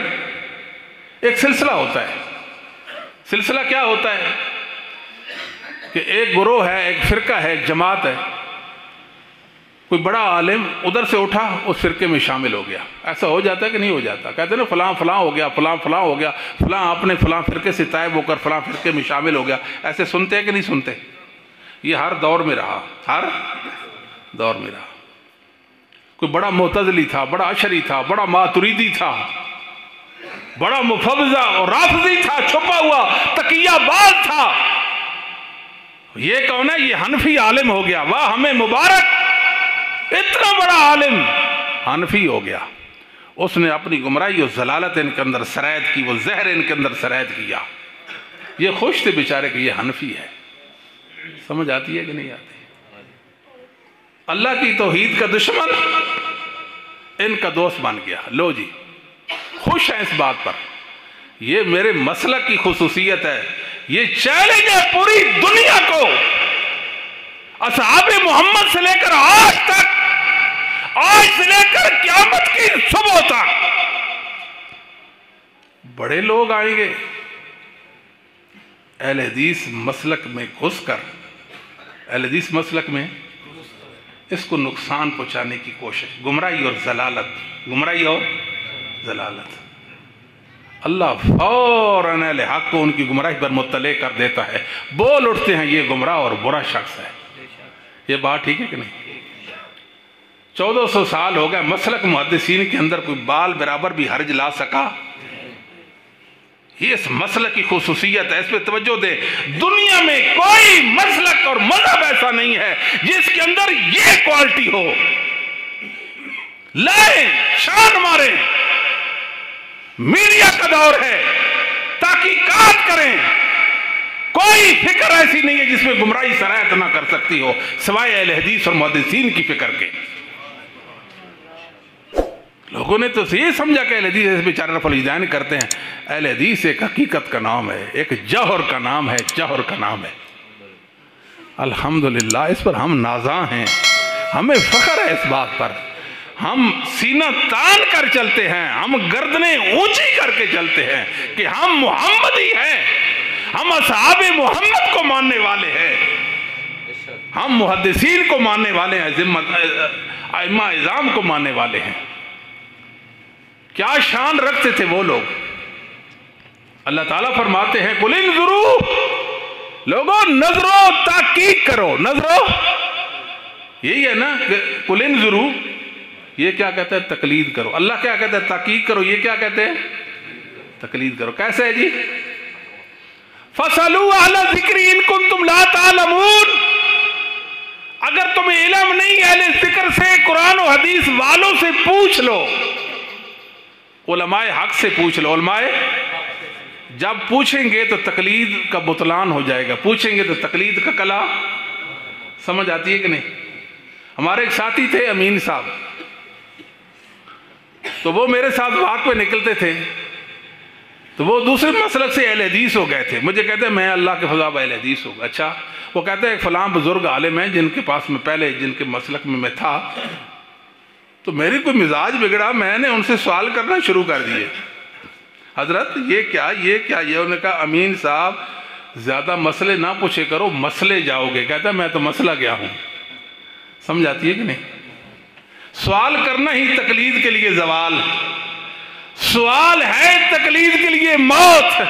ایک سلسلہ ہوتا ہے۔ سلسلہ کیا ہوتا ہے؟ کہ ایک گروہ ہے، ایک فرقہ ہے، ایک جماعت ہے، کوئی بڑا عالم ادھر سے اٹھا اس فرقے میں شامل ہو گیا۔ ایسا ہو جاتا ہے کہ نہیں ہو جاتا؟ کہتے ہیں نا فلاں فلاں ہو گیا، فلاں فلاں ہو گیا، فلاں اپنے فلاں فرقے سے طائب ہو کر فلاں فرقے میں شامل ہو گیا۔ ایسے سنتے ہیں کہ نہیں سنتے؟ یہ ہر دور میں رہا، ہر دور میں رہا۔ کوئی بڑا معتزلی تھا، بڑا اشعری تھا، بڑا ماتریدی تھا، بڑا مفوضہ اور رافضی تھا، چھپا ہوا تقیہ باز تھا۔ یہ کون ہے؟ یہ حنفی عالم ہو گیا، واہ ہمیں مبارک، اتنا بڑا عالم حنفی ہو گیا۔ اس نے اپنی گمراہی اور ضلالت ان کے اندر سرایت کی، وہ زہر ان کے اندر سرایت کیا۔ یہ خوش تھے بیچارے کہ یہ حنفی ہے۔ سمجھ آتی ہے کہ نہیں آتی؟ اللہ کی توحید کا دشمن ان کا دوست بن گیا۔ لو جی، خوش ہیں اس بات پر۔ یہ میرے مسلک کی خصوصیت ہے، یہ چیلنج ہے پوری دنیا کو، اصحاب محمد سے لے کر آج تک، آج سے لے کر قیامت کی صبح تک بڑے لوگ آئیں گے اہل حدیث مسلک میں گھس کر، اہل حدیث مسلک میں اس کو نقصان پہنچانے کی کوشش، گمراہی اور ضلالت۔ اللہ فوراً اہل حق کو ان کی گمراہی پر مطلع کر دیتا ہے، بول اٹھتے ہیں یہ گمراہ اور برا شخص ہے۔ یہ بات ٹھیک ہے کہ نہیں؟ 1400 سال ہو گئے، مسلک محدثین کے اندر کوئی بال برابر بھی حرج لا سکا؟ یہ اس مسلک کی خصوصیت ہے، اس پہ توجہ دے۔ دنیا میں کوئی مسلک اور مذہب ایسا نہیں ہے جس کے اندر یہ کوالٹی ہو۔ لائیں، شان ماریں. میڈیا کا دور ہے، تحقیقات کریں. کوئی فکر ایسی نہیں ہے جس میں گمراہی سرایت نہ کر سکتی ہو سوائے اہل حدیث اور محدثین کی فکر کے. لوگوں نے تو یہ سمجھا کہ اہل حدیث اس بیچارے رفع الیدین کرتے ہیں. اہل حدیث ایک حقیقت کا نام ہے، ایک جوہر کا نام ہے، جوہر کا نام ہے. الحمدللہ اس پر ہم نازاں ہیں، ہمیں فخر ہے اس بات پر. ہم سینہ تان کر چلتے ہیں، ہم گردنیں اونچی کر کے چلتے ہیں کہ ہم محمدی ہیں، ہم اصحاب محمد کو ماننے والے ہیں، ہم محدثین کو ماننے والے ہیں، ائمہ اعظام کو ماننے والے ہیں. کیا شان رکھتے تھے وہ لوگ. اللہ تعالیٰ فرماتے ہیں قُلِ انظُرُوا، لوگوں نظرو تحقیق کرو. نظرو یہی ہے نا، قُلِ انظُرُوا یہ کیا کہتا ہے؟ تقلید کرو. اللہ کیا کہتا ہے؟ تحقیق کرو. یہ کیا کہتے ہیں؟ تقلید کرو. کیسے ہے جی؟ فَاسْأَلُوا أَهْلَ الذِّكْرِ إِن كُنتُمْ لَا تَعْلَمُونَ. اگر تمہیں علم نہیں اہل ذکر سے، قرآن و حدیث والوں سے پوچھ لو. علماء حق سے پوچھ لو. علماء جب پوچھیں گے تو تقلید کا بطلان ہو جائے گا. پوچھیں گے تو تقلید کا کلا سمجھ آتی ہے کہ نہیں؟ ہمارے ایک ساتھی تھے امین صاحب، تو وہ میرے ساتھ واک پہ نکلتے تھے، تو وہ دوسرے مسلک سے اہل حدیث ہو گئے تھے. مجھے کہتے ہیں میں اللہ کے فضا اہل حدیث ہوں. اچھا. وہ کہتے ہیں ایک فلاں بزرگ عالم ہیں جن کے پاس میں پہلے جن کے مسلک میں تھا، تو میری کوئی مزاج بگڑا، میں نے ان سے سوال کرنا شروع کر دیے. حضرت یہ کیا یہ کیا یہ؟ انہوں نے کہا امین صاحب زیادہ مسئلے نہ پوچھے کرو، مسئلے جاؤ گے. کہتا ہے میں تو مسئلہ گیا ہوں. سمجھ آتی ہے کہ نہیں؟ سوال کرنا ہی تقلید کے لیے زوال، سوال ہے تقلید کے لیے موت.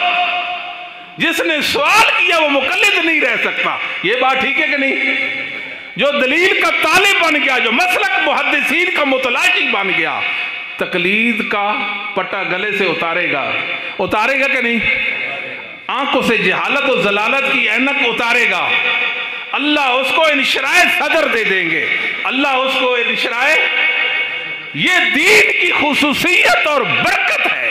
جس نے سوال کیا وہ مقلد نہیں رہ سکتا. یہ بات ٹھیک ہے کہ نہیں؟ جو دلیل کا طالب بن گیا، جو مسلک محدثین کا متلاشی بن گیا، تقلید کا پٹا گلے سے اتارے گا کہ نہیں؟ آنکھوں سے جہالت و ضلالت کی اینک اتارے گا. اللہ اس کو انشراح صدر دے دیں گے. اللہ اس کو انشراح، یہ دین کی خصوصیت اور برکت ہے،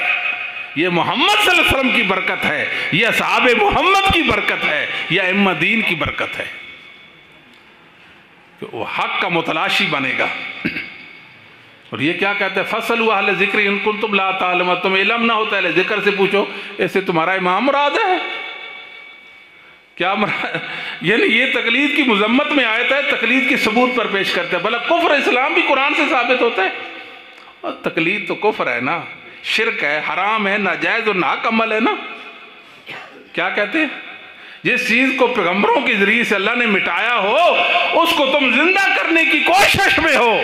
یہ محمد صلی اللہ علیہ وسلم کی برکت ہے، یہ اصحاب محمد کی برکت ہے، یہ ائمہ دین کی برکت ہے کہ وہ حق کا متلاشی بنے گا. اور یہ کیا کہتے ہیں؟ فَاسْأَلُوا أَهْلَ الذِّكْرِ إِن كُنتُمْ لَا تَعْلَمُونَ. تمہیں علم نہ ہوتا ہے ذکر سے پوچھو. اس سے تمہارا امام مراد ہے کیا؟ یعنی یہ تقلید کی مذمت میں آیت ہے، تقلید کی ثبوت پر پیش کرتے ہیں. بھلا کفر اسلام بھی قرآن سے ثابت ہوتا ہے. اور تقلید تو کفر ہے نا، شرک ہے، حرام ہے، ناجائز اور ناحق عمل ہے نا. کیا کہتے ہیں؟ جس چیز کو پیغمبروں کے ذریعے سے اللہ نے مٹایا ہو اس کو تم زندہ کرنے کی کوشش میں ہو.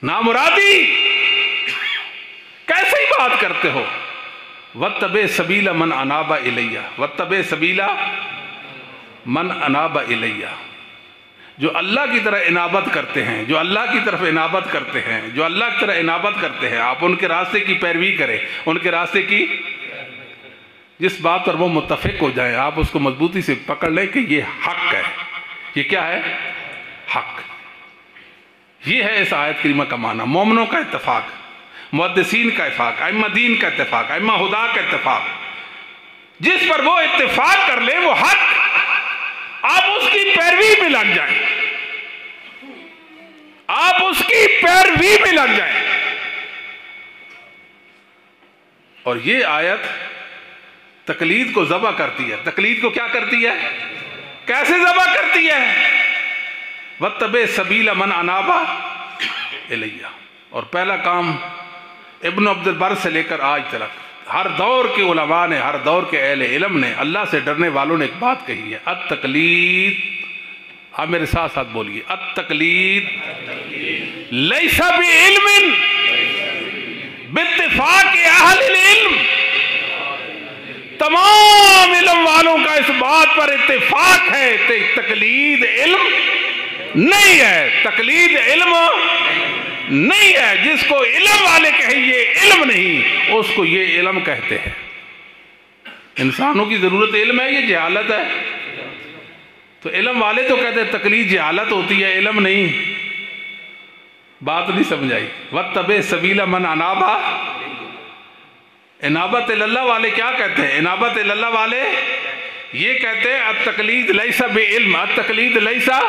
نامرادی کیسے بات کرتے ہو؟ وَاتَّبِعْ سَبِيلَ مَنْ أَنَابَ إِلَيَّ. وَاتَّبِعْ سَبِيلَ مَنْ أَنَابَ إِلَيَّ. جو اللہ کی طرح انابت کرتے ہیں، جو اللہ کی طرف انابت کرتے ہیں، جو اللہ کی طرح انابت کرتے ہیں، آپ ان کے راستے کی پیروی کریں. ان کے راستے کی جس بات پر وہ متفق ہو جائیں آپ اس کو مضبوطی سے پکڑ لیں کہ یہ حق ہے. یہ کیا ہے؟ حق. یہ ہے اس آیت کریمہ کا معنی. مومنوں کا اتفاق، محدثین کا اتفاق، ائمہ دین کا اتفاق، ائمہ ہدا کا اتفاق. جس پر وہ اتفاق کر لیں وہ حق، آپ اس کی پیروی میں لگ جائیں، آپ اس کی پیروی میں لگ جائیں. اور یہ آیت تقلید کو ذبح کرتی ہے. تقلید کو کیا کرتی ہے؟ کیسے ذبح کرتی ہے؟ وَاتَّبِعْ سَبِيلَ مَنْ أَنَابَ إِلَيَّ. اور پہلا کام ابن عبد البر سے لے کر آج تک ہر دور کے علماء نے، ہر دور کے اہل علم نے، اللہ سے ڈرنے والوں نے ایک بات کہی ہے، التقلید. آپ میرے ساتھ ساتھ بولیے، التقلید لیس بعلم باتفاق اہل العلم. تمام علم والوں کا اس بات پر اتفاق ہے کہ تقلید علم نہیں ہے. تقلید علم نہیں ہے. جس کو علم والے کہیں یہ علم نہیں، اس کو یہ علم کہتے ہیں. انسانوں کی ضرورت علم ہے، یہ جہالت ہے. تو علم والے تو کہتے ہیں تقلید جہالت ہوتی ہے، علم نہیں. بات نہیں سمجھائی. وَاتَّبِعْ سَبِيلَ مَنْ أَنَابَ. انابت اللہ والے کیا کہتے ہیں؟ انابت اللہ والے یہ کہتے ہیں التقلید لیسا بعلم، التقلید لیسا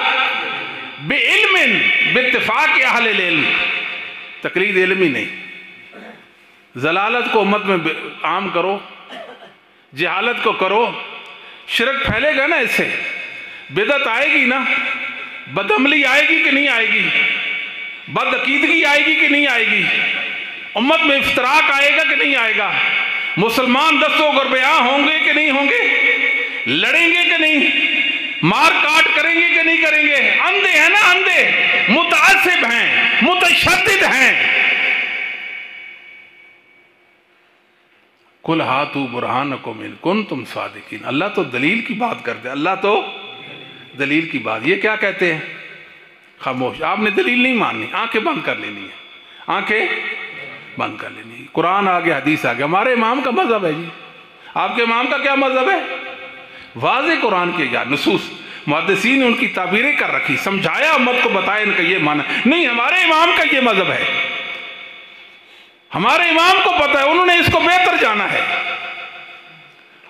بعلم باتفاق اہل العلم. تقلید علم ہی نہیں. ضلالت کو امت میں عام کرو، جہالت کو کرو، شرک پھیلے گا نا، اس سے بدعت آئے گی نا، بدعملی آئے گی کہ نہیں آئے گی، بد عقیدگی آئے گی کہ نہیں آئے گی، امت میں افتراق آئے گا کہ نہیں آئے گا، مسلمان دستوں گربیاں ہوں گے کہ نہیں ہوں گے، لڑیں گے کہ نہیں، مار کاٹ کریں گے کہ نہیں کریں گے. اندھے ہیں نا، اندھے متعصب ہیں، متشدد ہیں. قُلْ هَاتُوا بُرْهَانَكُمْ إِن كُنتُمْ صَادِقِينَ. اللہ تو دلیل کی بات کرتے ہیں، اللہ تو دلیل کی بات. یہ کیا کہتے ہیں؟ خاموش. آپ نے دلیل نہیں ماننی، آنکھیں بند کر لینی ہے، آنکھیں بند کر لینی ہے. قرآن آگے، حدیث آگے. ہمارے امام کا مذہب ہے جی. آپ کے امام کا کیا مذہب ہے؟ واضح قرآن کے یا نصوص. محدثین نے ان کی تعبیریں کر رکھی، سمجھایا امت کو، بتایا ان کا یہ معنی نہیں. ہمارے امام کا یہ مذہب ہے، ہمارے امام کو پتہ ہے، انہوں نے اس کو بہتر جانا ہے.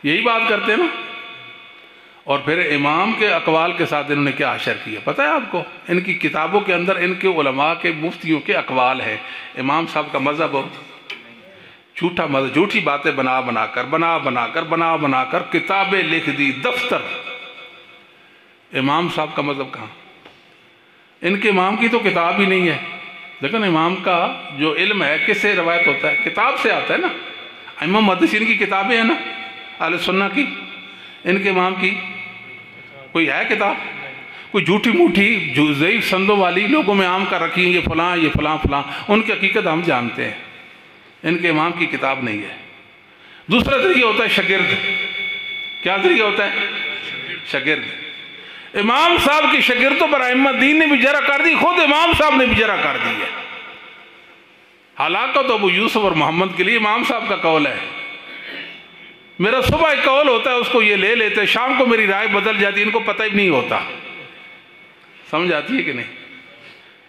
یہی بات کرتے ہیں نا. اور پھر امام کے اقوال کے ساتھ انہوں نے کیا حشر کیا پتہ ہے آپ کو؟ ان کی کتابوں کے اندر ان کے علماء کے مفتیوں کے اقوال ہیں. امام صاحب کا مذہب ہو جھوٹا مذہب، جھوٹی باتیں بنا کر کتابیں لکھ دی، دفتر. امام صاحب کا مذہب کہاں؟ ان کے امام کی تو کتاب ہی نہیں ہے. لیکن امام کا جو علم ہے کس سے روایت ہوتا ہے؟ کتاب سے آتا ہے نا. امام محدثین کی کتابیں ہیں نا، اہل سنہ کی. ان کے امام کی کوئی ہے کتاب؟ کوئی جھوٹی موٹی جو ضعیف سندوں والی لوگوں میں عام کر رکھی ہیں، یہ فلاں یہ فلاں فلاں. ان کی حقیقت ہم جانتے ہیں. ان کے امام کی کتاب نہیں ہے. دوسرا ذریعہ ہوتا ہے شاگرد. کیا ذریعہ ہوتا ہے؟ شاگرد. امام صاحب کی شاگردوں پر ائمہ دین نے بھی جرح کر دی، خود امام صاحب نے بھی جرح کر دی ہے. حالانکہ تو ابو یوسف اور محمد کے لیے امام صاحب کا قول ہے. میرا صبح ایک قول ہوتا ہے، اس کو یہ لے لیتے، شام کو میری رائے بدل جاتی، ان کو پتہ ہی نہیں ہوتا. سمجھ آتی ہے کہ نہیں؟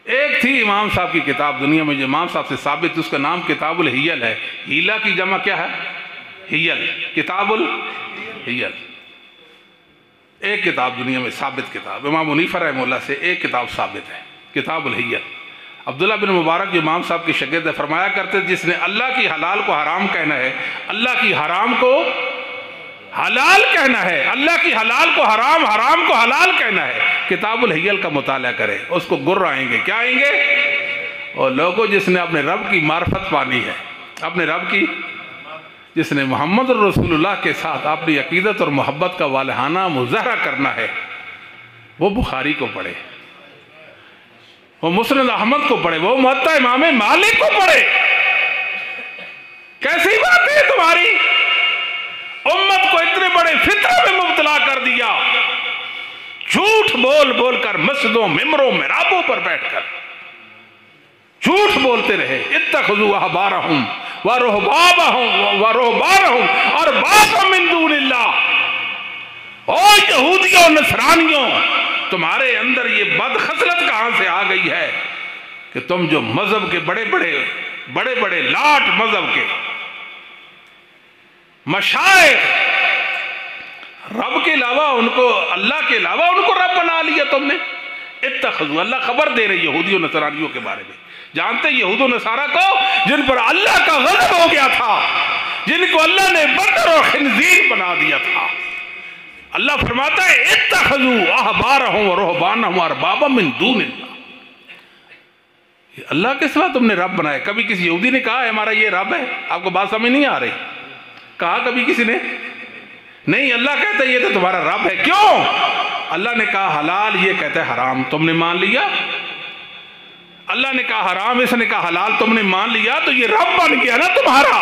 ایک تھی امام صاحب کی کتاب دنیا میں جو امام صاحب سے ثابت، اس کا نام کتاب الحیل ہے. ہیلہ کی جمع کیا ہے؟ ہیل. کتاب الحیل. ایک کتاب دنیا میں ثابت کتاب، امام حنیفہ رحمہ اللہ سے ایک کتاب ثابت ہے، کتاب الحیل. عبداللہ بن مبارک جو امام صاحب کے شاگرد ہے، فرمایا کرتے جس نے اللہ کی حلال کو حرام کہنا ہے، اللہ کی حرام کو حلال کہنا ہے، اللہ کی حلال کو حرام، حرام کو حلال کہنا ہے، کتاب الحیل کا مطالعہ کرے. اس کو گر آئیں گے. کیا آئیں گے؟ اور لوگوں جس نے اپنے رب کی معرفت پانی ہے، اپنے رب کی، جس نے محمد رسول اللہ کے ساتھ اپنی عقیدت اور محبت کا والہانہ مظاہرہ کرنا ہے، وہ بخاری کو پڑھے، وہ مسند احمد کو پڑھے، وہ موطا امام مالک کو پڑھے. کیسی بات ہے تمہاری؟ امت کو اتنے بڑے فتنہ میں مبتلا کر دیا، جھوٹ بول بول کر مسجدوں ممبروں محرابوں پر بیٹھ کر جھوٹ بولتے رہے. اتخذوا احبارہم ورہبانہم اربابا من دون اللہ. او یہودیوں نصرانیوں، تمہارے اندر یہ بد خصلت کہاں سے آ گئی ہے کہ تم جو مذہب کے بڑے بڑے لاٹ مذہب کے مشائخ، رب کے علاوہ ان کو، اللہ کے علاوہ ان کو رب بنا لیا تم نے. اتخذوا، اللہ خبر دے رہے یہودیوں نصرانیوں کے بارے میں. جانتے یہود و نصارہ کو جن پر اللہ کا غضب ہو گیا تھا، جن کو اللہ نے بندر اور خنزیر بنا دیا تھا. اللہ فرماتا ہے اتخذوا احبارہم ورہبانہم اربابا من دون اللہ. اللہ کے سوا تم نے رب بنائے. کبھی کسی یہودی نے کہا ہے ہمارا یہ رب ہے؟ آپ کو بات سمجھ نہیں آ رہی؟ کہا کبھی کسی نے؟ نہیں. اللہ کہتا ہے یہ تو تمہارا رب ہے. کیوں؟ اللہ نے کہا حلال، یہ کہتا ہے حرام، تم نے مان لیا. اللہ نے کہا حرام، اس نے کہا حلال، تم نے مان لیا، تو یہ رب بن گیا نا تمہارا.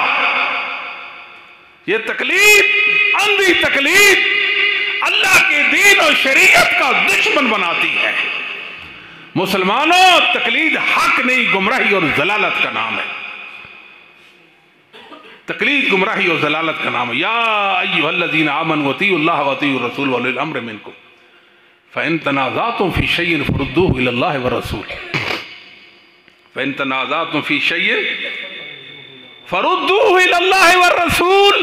یہ تقلید، اندھی تقلید، اللہ کے دین اور شریعت کا دشمن بناتی ہے. مسلمانوں، تقلید حق نہیں، گمراہی اور ضلالت کا نام ہے. تقلید گمراہی اور ضلالت کا نام ہے. یا ایھا الذین آمنوا اطیعوا اللہ واطیعوا الرسول واولی الامر منکم فإن تنازعتم فی شیء فردوہ الی اللہ والرسول فَإِن تَنَازَعْتُمْ فِي شَيْءٍ فَرُدُّوهُ إِلَى اللَّهِ وَالرَّسُولِ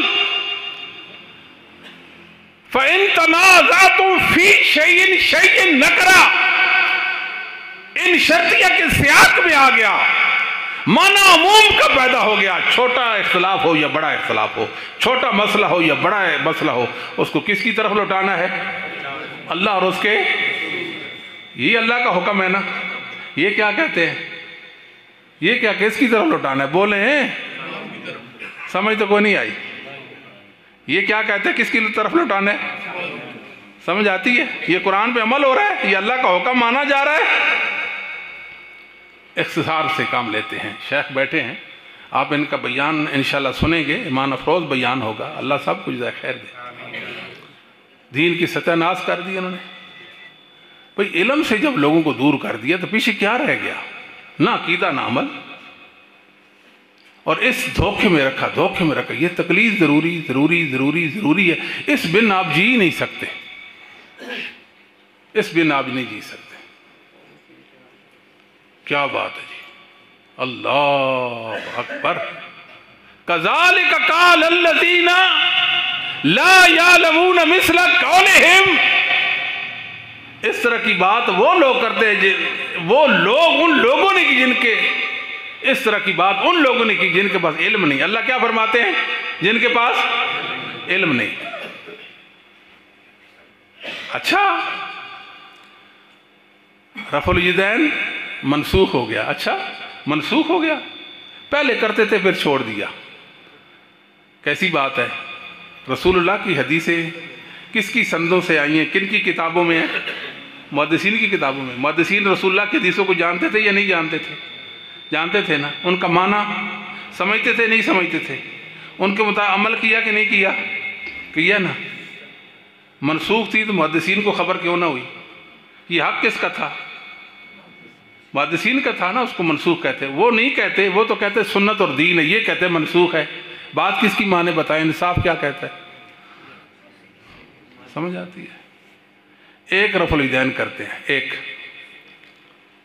فَإِن تَنَازَعْتُمْ فِي شَيْءٍ شَيْءٍ نَکرا ان شرطیہ کے سیاق میں آ گیا، معنی عموم کا پیدا ہو گیا. چھوٹا اختلاف ہو یا بڑا اختلاف ہو، چھوٹا مسئلہ ہو یا بڑا مسئلہ ہو، اس کو کس کی طرف لوٹانا ہے؟ اللہ اور اس کے. یہ اللہ کا حکم ہے نا. یہ کیا کہتے ہیں؟ یہ کیا کس کی طرف لوٹانا ہے؟ بولے ہیں، سمجھ تو کوئی نہیں آئی. یہ کیا کہتے ہیں کس کی طرف لوٹانا ہے؟ سمجھ آتی ہے؟ یہ قرآن پہ عمل ہو رہا ہے، یہ اللہ کا حکم مانا جا رہا ہے. اختصار سے کام لیتے ہیں. شیخ بیٹھے ہیں، آپ ان کا بیان انشاءاللہ سنیں گے، ایمان افروز بیان ہوگا. اللہ سب کچھ جزائے خیر دے. دین کی ستیہ ناز کر دی انہوں نے. بھئی علم سے جب لوگوں کو دور کر دیا تو پیچھے کیا رہ گیا؟ نہ عقیدہ نہ عمل. اور اس دھوکے میں رکھا. یہ تقلید ضروری ہے. اس بن آپ جی نہیں سکتے. اس بن آپ نہیں جی سکتے. کیا بات ہے جی. اللہ اکبر. کذالک قال الذین لا یعلمون مثل قولہم. اس طرح کی بات وہ لوگ کرتے ہیں، وہ لوگ ان لوگوں نے کی جن کے، اس طرح کی بات ان لوگوں نے کی جن کے پاس علم نہیں. اللہ کیا فرماتے ہیں؟ جن کے پاس علم نہیں. اچھا، رفع الیدین منسوخ ہو گیا. اچھا منسوخ ہو گیا. پہلے کرتے تھے پھر چھوڑ دیا. کیسی بات ہے؟ رسول اللہ کی حدیثیں کس کی سندوں سے آئی ہیں؟ کن کی کتابوں میں ہیں؟ محدثین کی کتابوں میں. محدثین رسول اللہ کی حدیثوں کو جانتے تھے یا نہیں جانتے تھے؟ جانتے تھے نا. ان کا معنی سمجھتے تھے نہیں سمجھتے تھے؟ ان کے مطابق عمل کیا کہ نہیں کیا؟ کیا نا. منسوخ تھی تو محدثین کو خبر کیوں نہ ہوئی؟ یہ حق کس کا تھا؟ محدثین کا تھا نا. اس کو منسوخ کہتے. وہ نہیں کہتے، وہ تو کہتے سنت اور دین ہے. یہ کہتے منسوخ ہے. بات کس کی معنی بتائیں؟ انصاف کیا کہتا ہے؟ سمجھ آتی ہے؟ ایک رفع الیدین کرتے ہیں.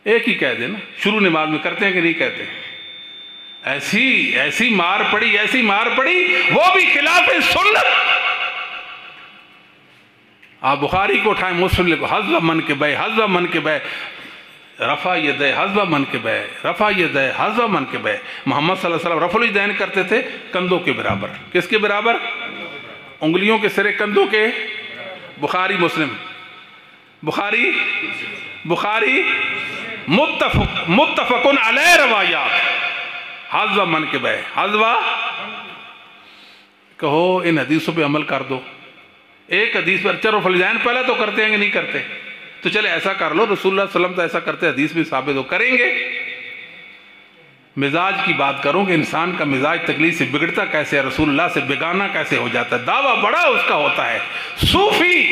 ایک ہی کہہ دیں نا. شروع نماز میں کرتے ہیں کہ نہیں کہتے؟ ایسی مار پڑی وہ بھی خلاف سنت. آپ بخاری کو اٹھائیں، مسلم کو حذو من کے بے رفع یدے حذو من کے بے رفع یدے حذو من کے بے. محمد صلی اللہ علیہ وسلم رفع الیدین کرتے تھے کندھوں کے برابر. کس کے برابر؟ انگلیوں کے سرے کندھوں کے. بخاری مسلم. بخاری متفقن علیہ روایات. حذو من کے بے حذو. کہو ان حدیثوں پہ عمل کر دو. ایک حدیث پر چلو رفع الیدین پہلے تو کرتے ہیں کہ نہیں کرتے؟ تو چلے ایسا کر لو. رسول اللہ صلی اللہ علیہ وسلم تو ایسا کرتے، حدیث بھی ثابت ہو. کریں گے. مزاج کی بات کروں کہ انسان کا مزاج تکلیف سے بگڑتا کیسے ہے، رسول اللہ سے بیگانہ کیسے ہو جاتا ہے. دعویٰ بڑا اس کا ہوتا ہے، صوفی،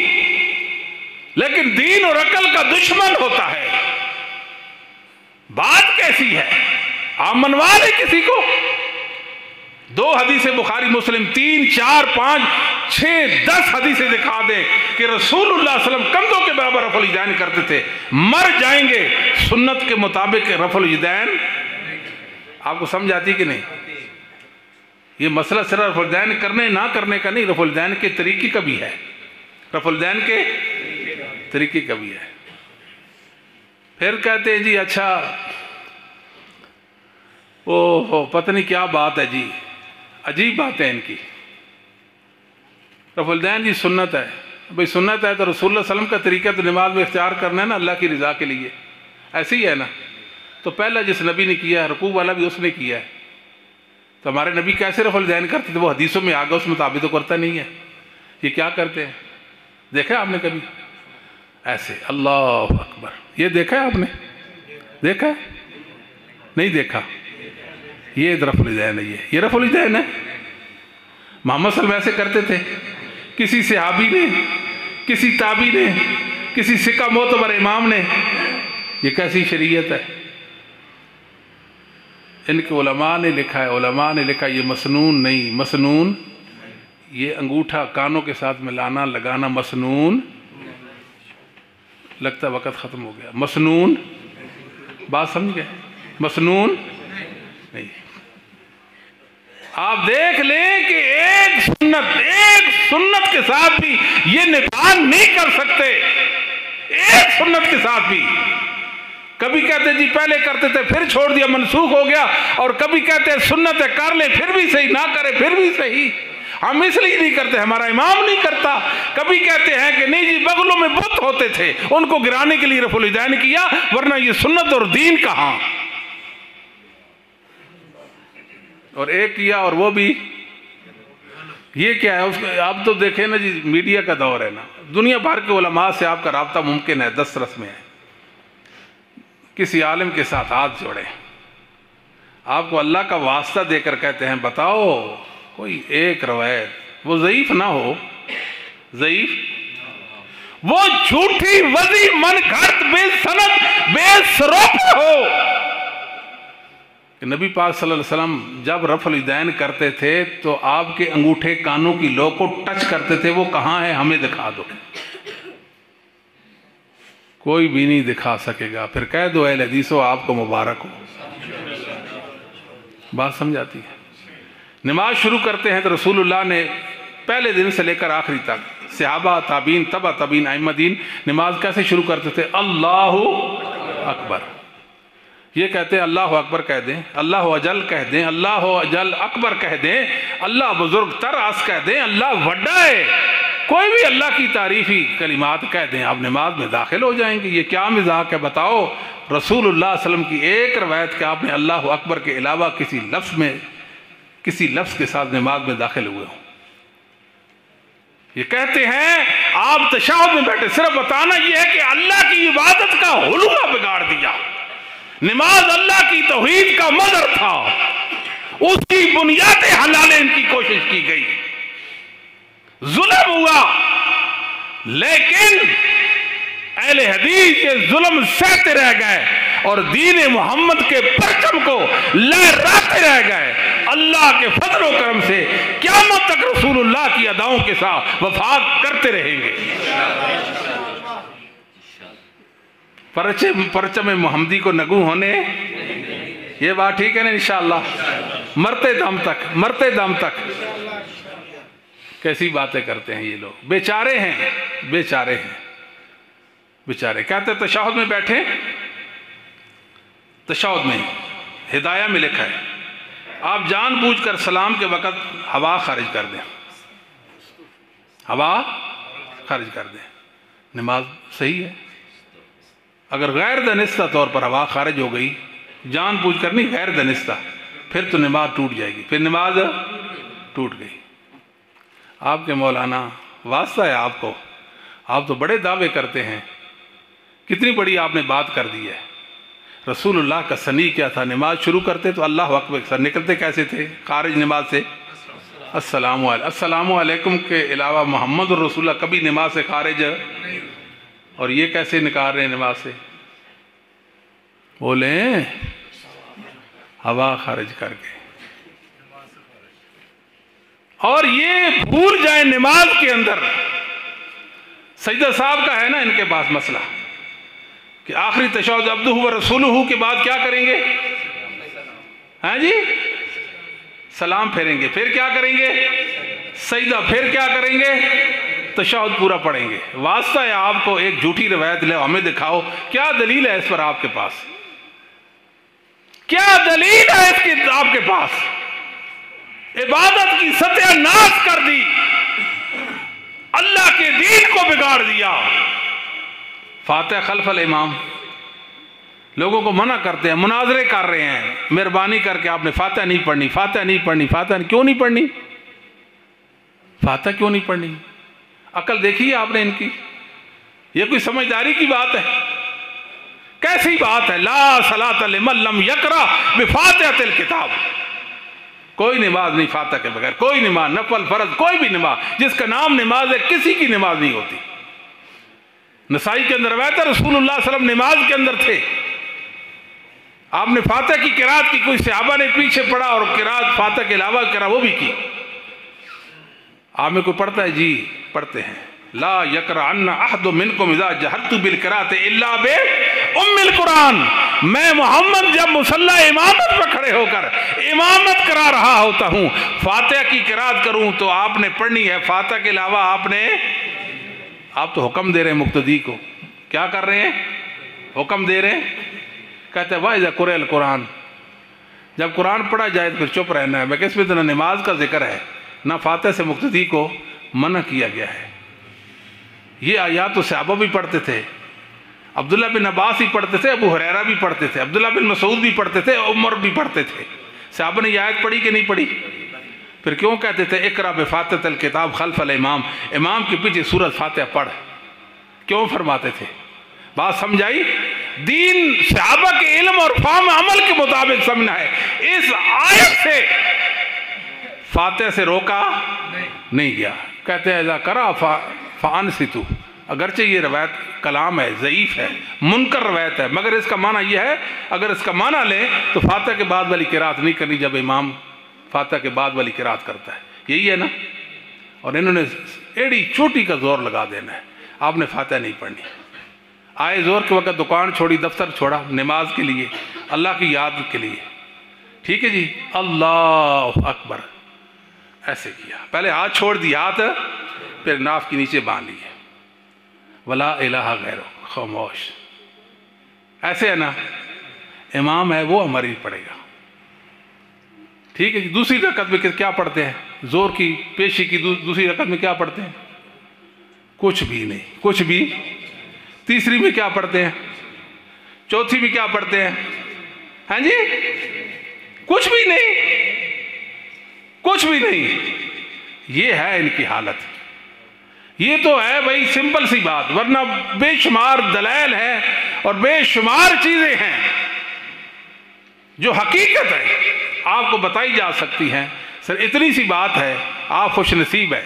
لیکن دین اور عقل کا دشمن ہوتا ہے. بات کیسی ہے؟ آپ منوا لیں کسی کو. 2 حدیثیں بخاری مسلم، 3 4 5 6 10 حدیثیں دکھا دیں کہ رسول اللہ صلی اللہ علیہ وسلم کندھوں کے برابر رفع الیدین کرتے تھے. مر جائیں گے سنت کے مطابق رفع الیدین. آپ کو سمجھ آتی کہ نہیں؟ یہ مسئلہ صرف رفع الیدین کرنے نہ کرنے کا نہیں، رفع الیدین کے طریقے کا بھی ہے. رفع الیدین کے طریقے کا بھی ہے. پھر کہتے ہیں جی اچھا پتہ نہیں کیا بات ہے جی، عجیب بات ہے ان کی. رفع الیدین جی سنت ہے. بھئی سنت ہے تو رسول اللہ صلی اللہ علیہ وسلم کا طریقہ تو نماز میں اختیار کرنا ہے نا اللہ کی رضا کے لیے. ایسے ہی ہے نا. تو پہلا جس نبی نے کیا ہے رکوع والا بھی اس نے کیا ہے. تو ہمارے نبی کیسے رفع الیدین کرتے تھے؟ وہ حدیثوں میں آگا اس مطابق تو کرتا نہیں ہے. یہ کیا کرتے ہیں؟ دیکھا آپ نے کبھی ایسے؟ اللہ اکبر. یہ دیکھا ہے آپ نے؟ دیکھا ہے؟ نہیں دیکھا. یہ رفع الیدین ہے. یہ رفع الیدین ہے. محمد صلی اللہ علیہ وسلم ایسے کرتے تھے. کسی صحابی نے، کسی تابعی نے، کسی ثقہ معتبر امام نے. یہ کیسی شریعت ہے؟ ان کے علماء نے لکھا ہے، یہ مسنون نہیں. مسنون یہ انگوٹھا کانوں کے ساتھ ملانا لگانا مسنون. لگتا وقت ختم ہو گیا. مسنون بات سمجھ گئے؟ مسنون نہیں۔ آپ دیکھ لیں کہ ایک سنت کے ساتھ بھی یہ نکاح نہیں کر سکتے، ایک سنت کے ساتھ بھی۔ کبھی کہتے جی پہلے کرتے تھے پھر چھوڑ دیا منسوخ ہو گیا، اور کبھی کہتے ہیں سنت ہے کر لیں پھر بھی صحیح، نہ کرے پھر بھی صحیح، ہم اس لیے نہیں کرتے ہمارا امام نہیں کرتا۔ کبھی کہتے ہیں کہ نہیں جی بغلوں میں بت ہوتے تھے ان کو گرانے کے لیے رفع الیدین کیا، ورنہ یہ سنت اور دین کہاں۔ اور ایک کیا اور وہ بھی یہ کیا ہے اس کو آپ تو دیکھیں نا جی، میڈیا کا دور ہے نا، دنیا بھر کے علماء سے آپ کا رابطہ ممکن ہے، دسترس میں ہے۔ کسی عالم کے ساتھ ہاتھ جوڑیں، آپ کو اللہ کا واسطہ دے کر کہتے ہیں بتاؤ کوئی ایک روایت، وہ ضعیف نہ ہو، ضعیف وہ جھوٹی وضی من گھڑت بے سند بے سروپہ ہو کہ نبی پاک صلی اللہ علیہ وسلم جب رفع الیدین کرتے تھے تو آپ کے انگوٹھے کانوں کی لو کو ٹچ کرتے تھے، وہ کہاں ہے ہمیں دکھا دو۔ کوئی بھی نہیں دکھا سکے گا، پھر کہہ دو اہل حدیثو آپ کو مبارک ہو۔ بات سمجھاتی ہے۔ نماز شروع کرتے ہیں تو رسول اللہ نے پہلے دن سے لے کر آخری تک صحابہ تابعین تبع تابعین ائمہ دین نماز کیسے شروع کرتے تھے؟ اللہ اکبر، یہ کہتے ہیں اللہ اکبر کہہ دیں، اللہ اجل کہہ دیں، اللہ اجل اکبر کہہ دیں، اللہ بزرگ تر اس کہہ دیں، اللہ وڈا ہے، کوئی بھی اللہ کی تعریفی کلمات کہہ دیں، آپ نماز میں داخل ہو جائیں گے۔ یہ کیا مذاق ہے بتاؤ؟ رسول اللہ صلی اللہ علیہ وسلم کی ایک روایت کہ آپ نے اللہ اکبر کے علاوہ کسی لفظ کے ساتھ نماز میں داخل ہوئے ہوں۔ یہ کہتے ہیں آپ تشہد میں بیٹھے، صرف بتانا یہ ہے کہ اللہ کی عبادت کا حلوہ بگاڑ دیا۔ نماز اللہ کی توحید کا مظہر تھا، اس کی بنیادیں ہلانے کی کوشش کی گئی، ظلم ہوا، لیکن اہل حدیث یہ ظلم سہتے رہ گئے اور دین محمد کے پرچم کو لہراتے رہ گئے۔ اللہ کے فضل و کرم سے قیامت تک رسول اللہ کی اداؤں کے ساتھ وفا کرتے رہیں گے۔ پرچم محمدی کو نگو ہونے، یہ بات ٹھیک ہے نا انشاءاللہ؟ مرتے دم تک کیسی باتیں کرتے ہیں یہ لوگ، بیچارے ہیں۔ کہتے تشہد میں بیٹھے، تشہد میں ہدایہ میں لکھا ہے آپ جان بوجھ کر سلام کے وقت ہوا خارج کر دیں، نماز صحیح ہے۔ اگر غیر دانستہ طور پر ہوا خارج ہو گئی، جان بوجھ کر نہیں، غیر دانستہ، پھر تو نماز ٹوٹ جائے گی، پھر نماز ٹوٹ گئی۔ آپ کے مولانا واسطہ ہے آپ کو، آپ تو بڑے دعوے کرتے ہیں، کتنی بڑی آپ نے بات کر دی ہے۔ رسول اللہ کا سنی کیا تھا؟ نماز شروع کرتے تو اللہ اکبر سر، نکلتے کیسے تھے خارج نماز سے؟ السلام علیکم کے علاوہ محمد الرسول اللہ کبھی نماز سے خارج، اور یہ کیسے نکال رہے ہیں نماز سے؟ بولیں ہوا خارج کر کے، اور یہ بھول جائیں نماز کے اندر، سجدہ صاحب کا ہے نا ان کے پاس مسئلہ کہ آخری تشہد عبدہ و رسولہ کے بعد کیا کریں گے؟ ہاں جی، سلام پھیریں گے، پھر کیا کریں گے؟ سجدہ، پھر کیا کریں گے؟ تشہد پورا پڑھیں گے۔ واسطہ ہے آپ کو ایک جھوٹی روایت لے ہمیں دکھاؤ، کیا دلیل ہے اس پر آپ کے پاس؟ کیا دلیل ہے اس کی آپ کے پاس؟ عبادت کی ستیہ ناش کر دی، اللہ کے دین کو بگاڑ دیا۔ فاتح خلف الامام، لوگوں کو منع کرتے ہیں، مناظرے کر رہے ہیں، مہربانی کر کے آپ نے فاتح نہیں پڑھنی، کیوں نہیں پڑھنی؟ فاتح کیوں نہیں پڑھنی؟ عقل دیکھی ہے آپ نے ان کی؟ یہ کوئی سمجھداری کی بات ہے؟ کیسی بات ہے؟ لا صلاۃ لمن لم یقرأ بفاتحۃ الکتاب، کوئی نماز نہیں فاتح کے بغیر، کوئی نماز، نفل فرض کوئی بھی نماز جس کا نام نماز ہے، کسی کی نماز نہیں ہوتی۔ نسائی کے اندر روایت ہے رسول اللہ صلی اللہ علیہ وسلم نماز کے اندر تھے، آپ نے فاتح کی قرات کی، کوئی صحابہ نے پیچھے پڑھا اور قرات فاتح کے علاوہ کرا وہ بھی کی۔ آپ میں کوئی پڑھتا ہے؟ جی پڑھتے ہیں۔ لا یقرأن احد منکم اذا جہرت بالقراءۃ الا بام القرآن، میں محمد جب مصلی امامت پر کھڑے ہو کر امامت کرا رہا ہوتا ہوں، فاتحہ کی قرات کروں تو آپ نے پڑھنی ہے، فاتحہ کے علاوہ آپ تو حکم دے رہے ہیں مقتدی کو، کیا کر رہے ہیں؟ حکم دے رہے ہیں۔ کہتے ہیں وَإِذَا قُرِئَ الْقُرْآنُ، جب قرآن پڑھا جائے تو پھر چپ رہنا ہے۔ میں کہ اس میں تو نہ نماز کا ذکر ہے نہ فاتحہ سے مقتدی کو منع کیا گیا ہے۔ یہ آیات تو صحابہ بھی پڑھتے تھے، عبداللہ بن عباس بھی پڑھتے تھے، ابو ہریرہ بھی پڑھتے تھے، عبداللہ بن مسعود بھی پڑھتے تھے، عمر بھی پڑھتے تھے۔ صحابہ نے یہ آیت پڑھی کہ نہیں پڑھی؟ پھر کیوں کہتے تھے اقرأ بفاتحۃ الکتاب خلف الامام، امام کے پیچھے سورۃ فاتحہ پڑھ؟ کیوں فرماتے تھے؟ بات سمجھائی؟ دین صحابہ کے علم اور فہم عمل کے مطابق سمجھنا ہے۔ اس آیت سے فاتحہ سے روکا نہیں گیا۔ کہتے ہیں اذا قرأ فانصتوا، اگرچہ یہ روایت کلام ہے، ضعیف ہے، منکر روایت ہے، مگر اس کا معنی یہ ہے، اگر اس کا معنی لیں تو فاتحہ کے بعد والی قرات نہیں کرنی جب امام فاتحہ کے بعد والی قرات کرتا ہے، یہی ہے نا؟ اور انہوں نے ایڑی چوٹی کا زور لگا دینا ہے، آپ نے فاتحہ نہیں پڑھنی۔ آئے زور کے وقت دکان چھوڑی، دفتر چھوڑا، نماز کے لیے، اللہ کی یاد کے لیے، ٹھیک ہے جی، اللہ اکبر ایسے کیا، پہلے ہاتھ چھوڑ دی، ہاتھ پھر ناف کے نیچے باندھ لیے، ولا الہ غیرہ، خاموش، ایسے ہے نا؟ امام ہے وہ ہماری پڑھے گا، ٹھیک ہے جی۔ دوسری رکعت میں کیا پڑھتے ہیں؟ زور کی پیشی کی دوسری رکعت میں کیا پڑھتے ہیں؟ کچھ بھی نہیں، کچھ بھی۔ تیسری میں کیا پڑھتے ہیں؟ چوتھی میں کیا پڑھتے ہیں؟ ہاں جی، کچھ بھی نہیں، کچھ بھی نہیں۔ یہ ہے ان کی حالت، یہ تو ہے بھائی سمپل سی بات، ورنہ بے شمار دلائل ہے اور بے شمار چیزیں ہیں جو حقیقت ہے آپ کو بتائی جا سکتی ہیں۔ سر اتنی سی بات ہے، آپ خوش نصیب ہے،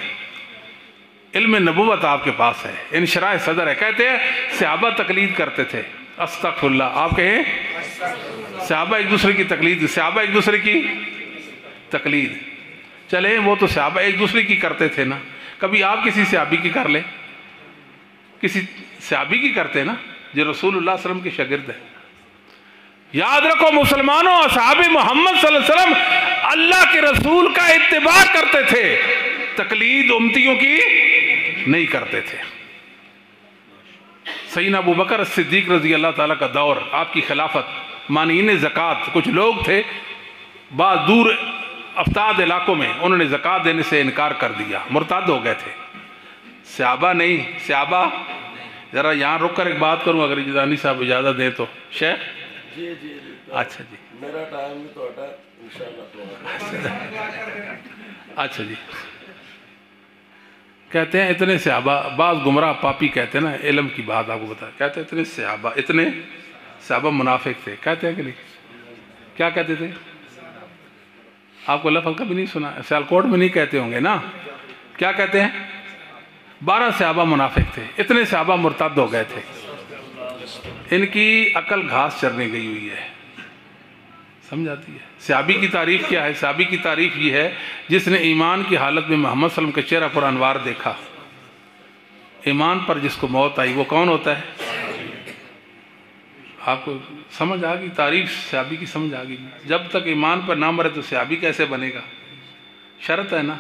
علم نبوت آپ کے پاس ہے، انشراح صدر ہے۔ کہتے ہیں صحابہ تقلید کرتے تھے، استغفر اللہ، آپ کہیں صحابہ ایک دوسرے کی تقلید، صحابہ ایک دوسرے کی تقلید، چلیں وہ تو صحابہ ایک دوسرے کی کرتے تھے نا، کبھی آپ کسی صحابی کی کر لیں، کسی صحابی کی کرتے نا جو رسول اللہ صلی اللہ علیہ وسلم کے شاگرد ہے۔ یاد رکھو مسلمانوں، اصحاب محمد صلی اللہ علیہ وسلم اللہ کے رسول کا اتباع کرتے تھے، تقلید امتیوں کی نہیں کرتے تھے۔ سیدنا ابو بکر صدیق رضی اللہ تعالیٰ کا دور، آپ کی خلافت، مانعین زکوٰۃ، کچھ لوگ تھے بعض دور افتاد علاقوں میں، انہوں نے زکوٰۃ دینے سے انکار کر دیا، مرتد ہو گئے تھے۔ صحابہ نہیں، صحابہ، ذرا یہاں رک کر ایک بات کروں اگر جدانی صاحب اجازت دیں تو۔ شیخ جی جی اچھا جی، میرا ٹائم بھی تو ہٹا انشاءاللہ۔ اچھا جی، کہتے ہیں اتنے صحابہ، بعض گمراہ پاپی کہتے ہیں نا، علم کی بات آپ کو بتا، کہتے ہیں اتنے صحابہ منافق تھے، کہتے ہیں کہ نہیں؟ کیا کہتے تھے؟ آپ کو لفظ کبھی نہیں سنا؟ سیالکوٹ میں نہیں کہتے ہوں گے نا؟ کیا کہتے ہیں؟ 12 صحابہ منافق تھے، اتنے صحابہ مرتد ہو گئے تھے، ان کی عقل گھاس چرنے گئی ہوئی ہے، سمجھ آتی ہے؟ صحابی کی تعریف کیا ہے؟ صحابی کی تعریف یہ ہے جس نے ایمان کی حالت میں محمد صلی اللہ علیہ وسلم کے چہرہ پر انوار دیکھا، ایمان پر جس کو موت آئی، وہ کون ہوتا ہے؟ آپ کو سمجھ آ گئی تعریف صحابی کی؟ سمجھ آ گئی؟ جب تک ایمان پر نہ مرے تو صحابی کیسے بنے گا؟ شرط ہے نا؟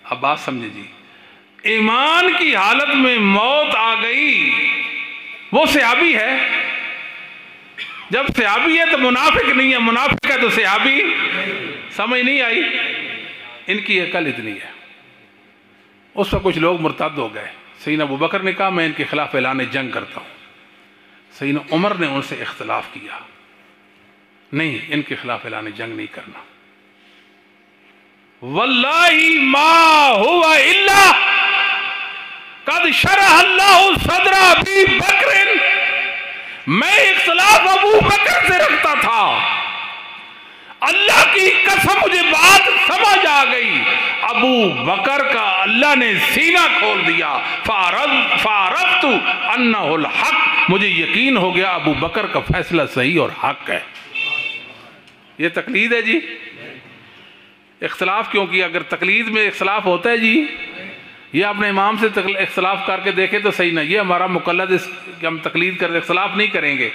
اب بات سمجھے جی، ایمان کی حالت میں موت آ گئی وہ صحابی ہے، جب صحابی ہے تو منافق نہیں ہے، منافق ہے تو صحابی، سمجھ نہیں آئی؟ ان کی عقل اتنی ہے۔ اس وقت کچھ لوگ مرتد ہو گئے، سیدنا ابو بکر نے کہا میں ان کے خلاف اعلان جنگ کرتا ہوں، سیدنا عمر نے ان سے اختلاف کیا، نہیں ان کے خلاف اعلان جنگ نہیں کرنا۔ واللہ ما ہوا الا قد شرح اللہ صدر ابی بکر، میں اختلاف ابو بکر سے رکھتا تھا، اللہ کی قسم مجھے بات سمجھ آ گئی، ابو بکر کا اللہ نے سینہ کھول دیا، فعرفت انہ الحق، مجھے یقین ہو گیا ابو بکر کا فیصلہ صحیح اور حق ہے۔ یہ تقلید ہے جی؟ اختلاف کیوں کیا؟ اگر تقلید میں اختلاف ہوتا ہے جی، یہ اپنے امام سے اختلاف کر کے دیکھے تو صحیح نہ، یہ ہمارا مقلد، اس کی ہم تقلید کرتے، اختلاف نہیں کریں گے۔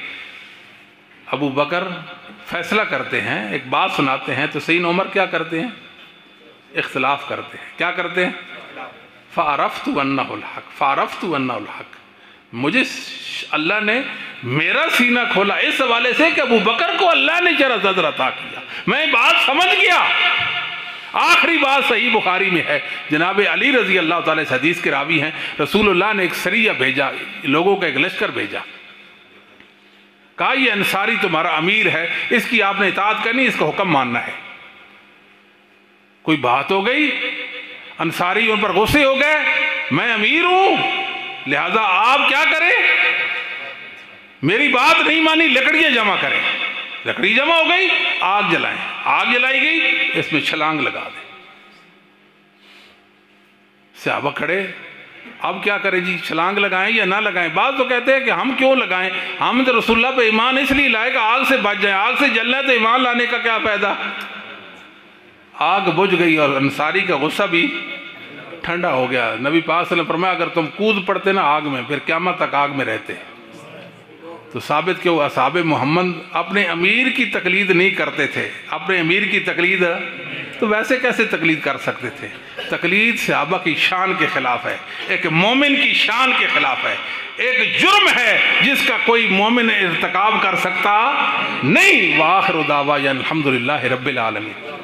ابو بکر فیصلہ کرتے ہیں، ایک بات سناتے ہیں، تو سیدنا عمر کیا کرتے ہیں؟ اختلاف کرتے ہیں۔ کیا کرتے ہیں؟ فَعَرَفْتُ أَنَّهُ الْحَقُّ، فَعَرَفْتُ أَنَّهُ الْحَقُّ، مجھے اللہ نے میرا سینہ کھولا اس حوالے سے کہ ابو بکر کو اللہ نے ذرا زجر عطا کیا، میں بات سمجھ گیا۔ آخری بات صحیح بخاری میں ہے، جناب علی رضی اللہ تعالیٰ اس حدیث کے راوی ہیں، رسول اللہ نے ایک سریہ بھیجا، لوگوں کا ایک لشکر بھیجا، کہا یہ انصاری تمہارا امیر ہے، اس کی آپ نے اطاعت کرنی، اس کا حکم ماننا ہے۔ کوئی بات ہو گئی، انصاری ان پر غصے ہو گئے، میں امیر ہوں لہذا آپ کیا کریں، میری بات نہیں مانی، لکڑیاں جمع کریں۔ لکڑی جمع ہو گئی، آگ جلائیں، آگ جلائی گئی، اس میں چھلانگ لگا دیں۔ صحابہ کھڑے، اب کیا کریں جی، چھلانگ لگائیں یا نہ لگائیں؟ بعض تو کہتے ہیں کہ ہم کیوں لگائیں، ہم تو رسول اللہ پہ ایمان اس لیے لائے کہ آگ سے بچ جائیں، آگ سے جلنا ہے تو ایمان لانے کا کیا فائدہ۔ آگ بجھ گئی اور انصاری کا غصہ بھی ٹھنڈا ہو گیا۔ نبی پاک صلی اللہ علیہ وسلم فرمایا اگر تم کود پڑتے نا آگ میں، پھر قیامت تک آگ میں رہتے۔ تو ثابت کہ وہ اصحاب محمد اپنے امیر کی تقلید نہیں کرتے تھے، اپنے امیر کی تقلید تو ویسے کیسے تقلید کر سکتے تھے؟ تقلید صحابہ کی شان کے خلاف ہے، ایک مومن کی شان کے خلاف ہے، ایک جرم ہے جس کا کوئی مومن ارتکاب کر سکتا نہیں۔ وآخر دعوانا الحمدللہ رب العالمین۔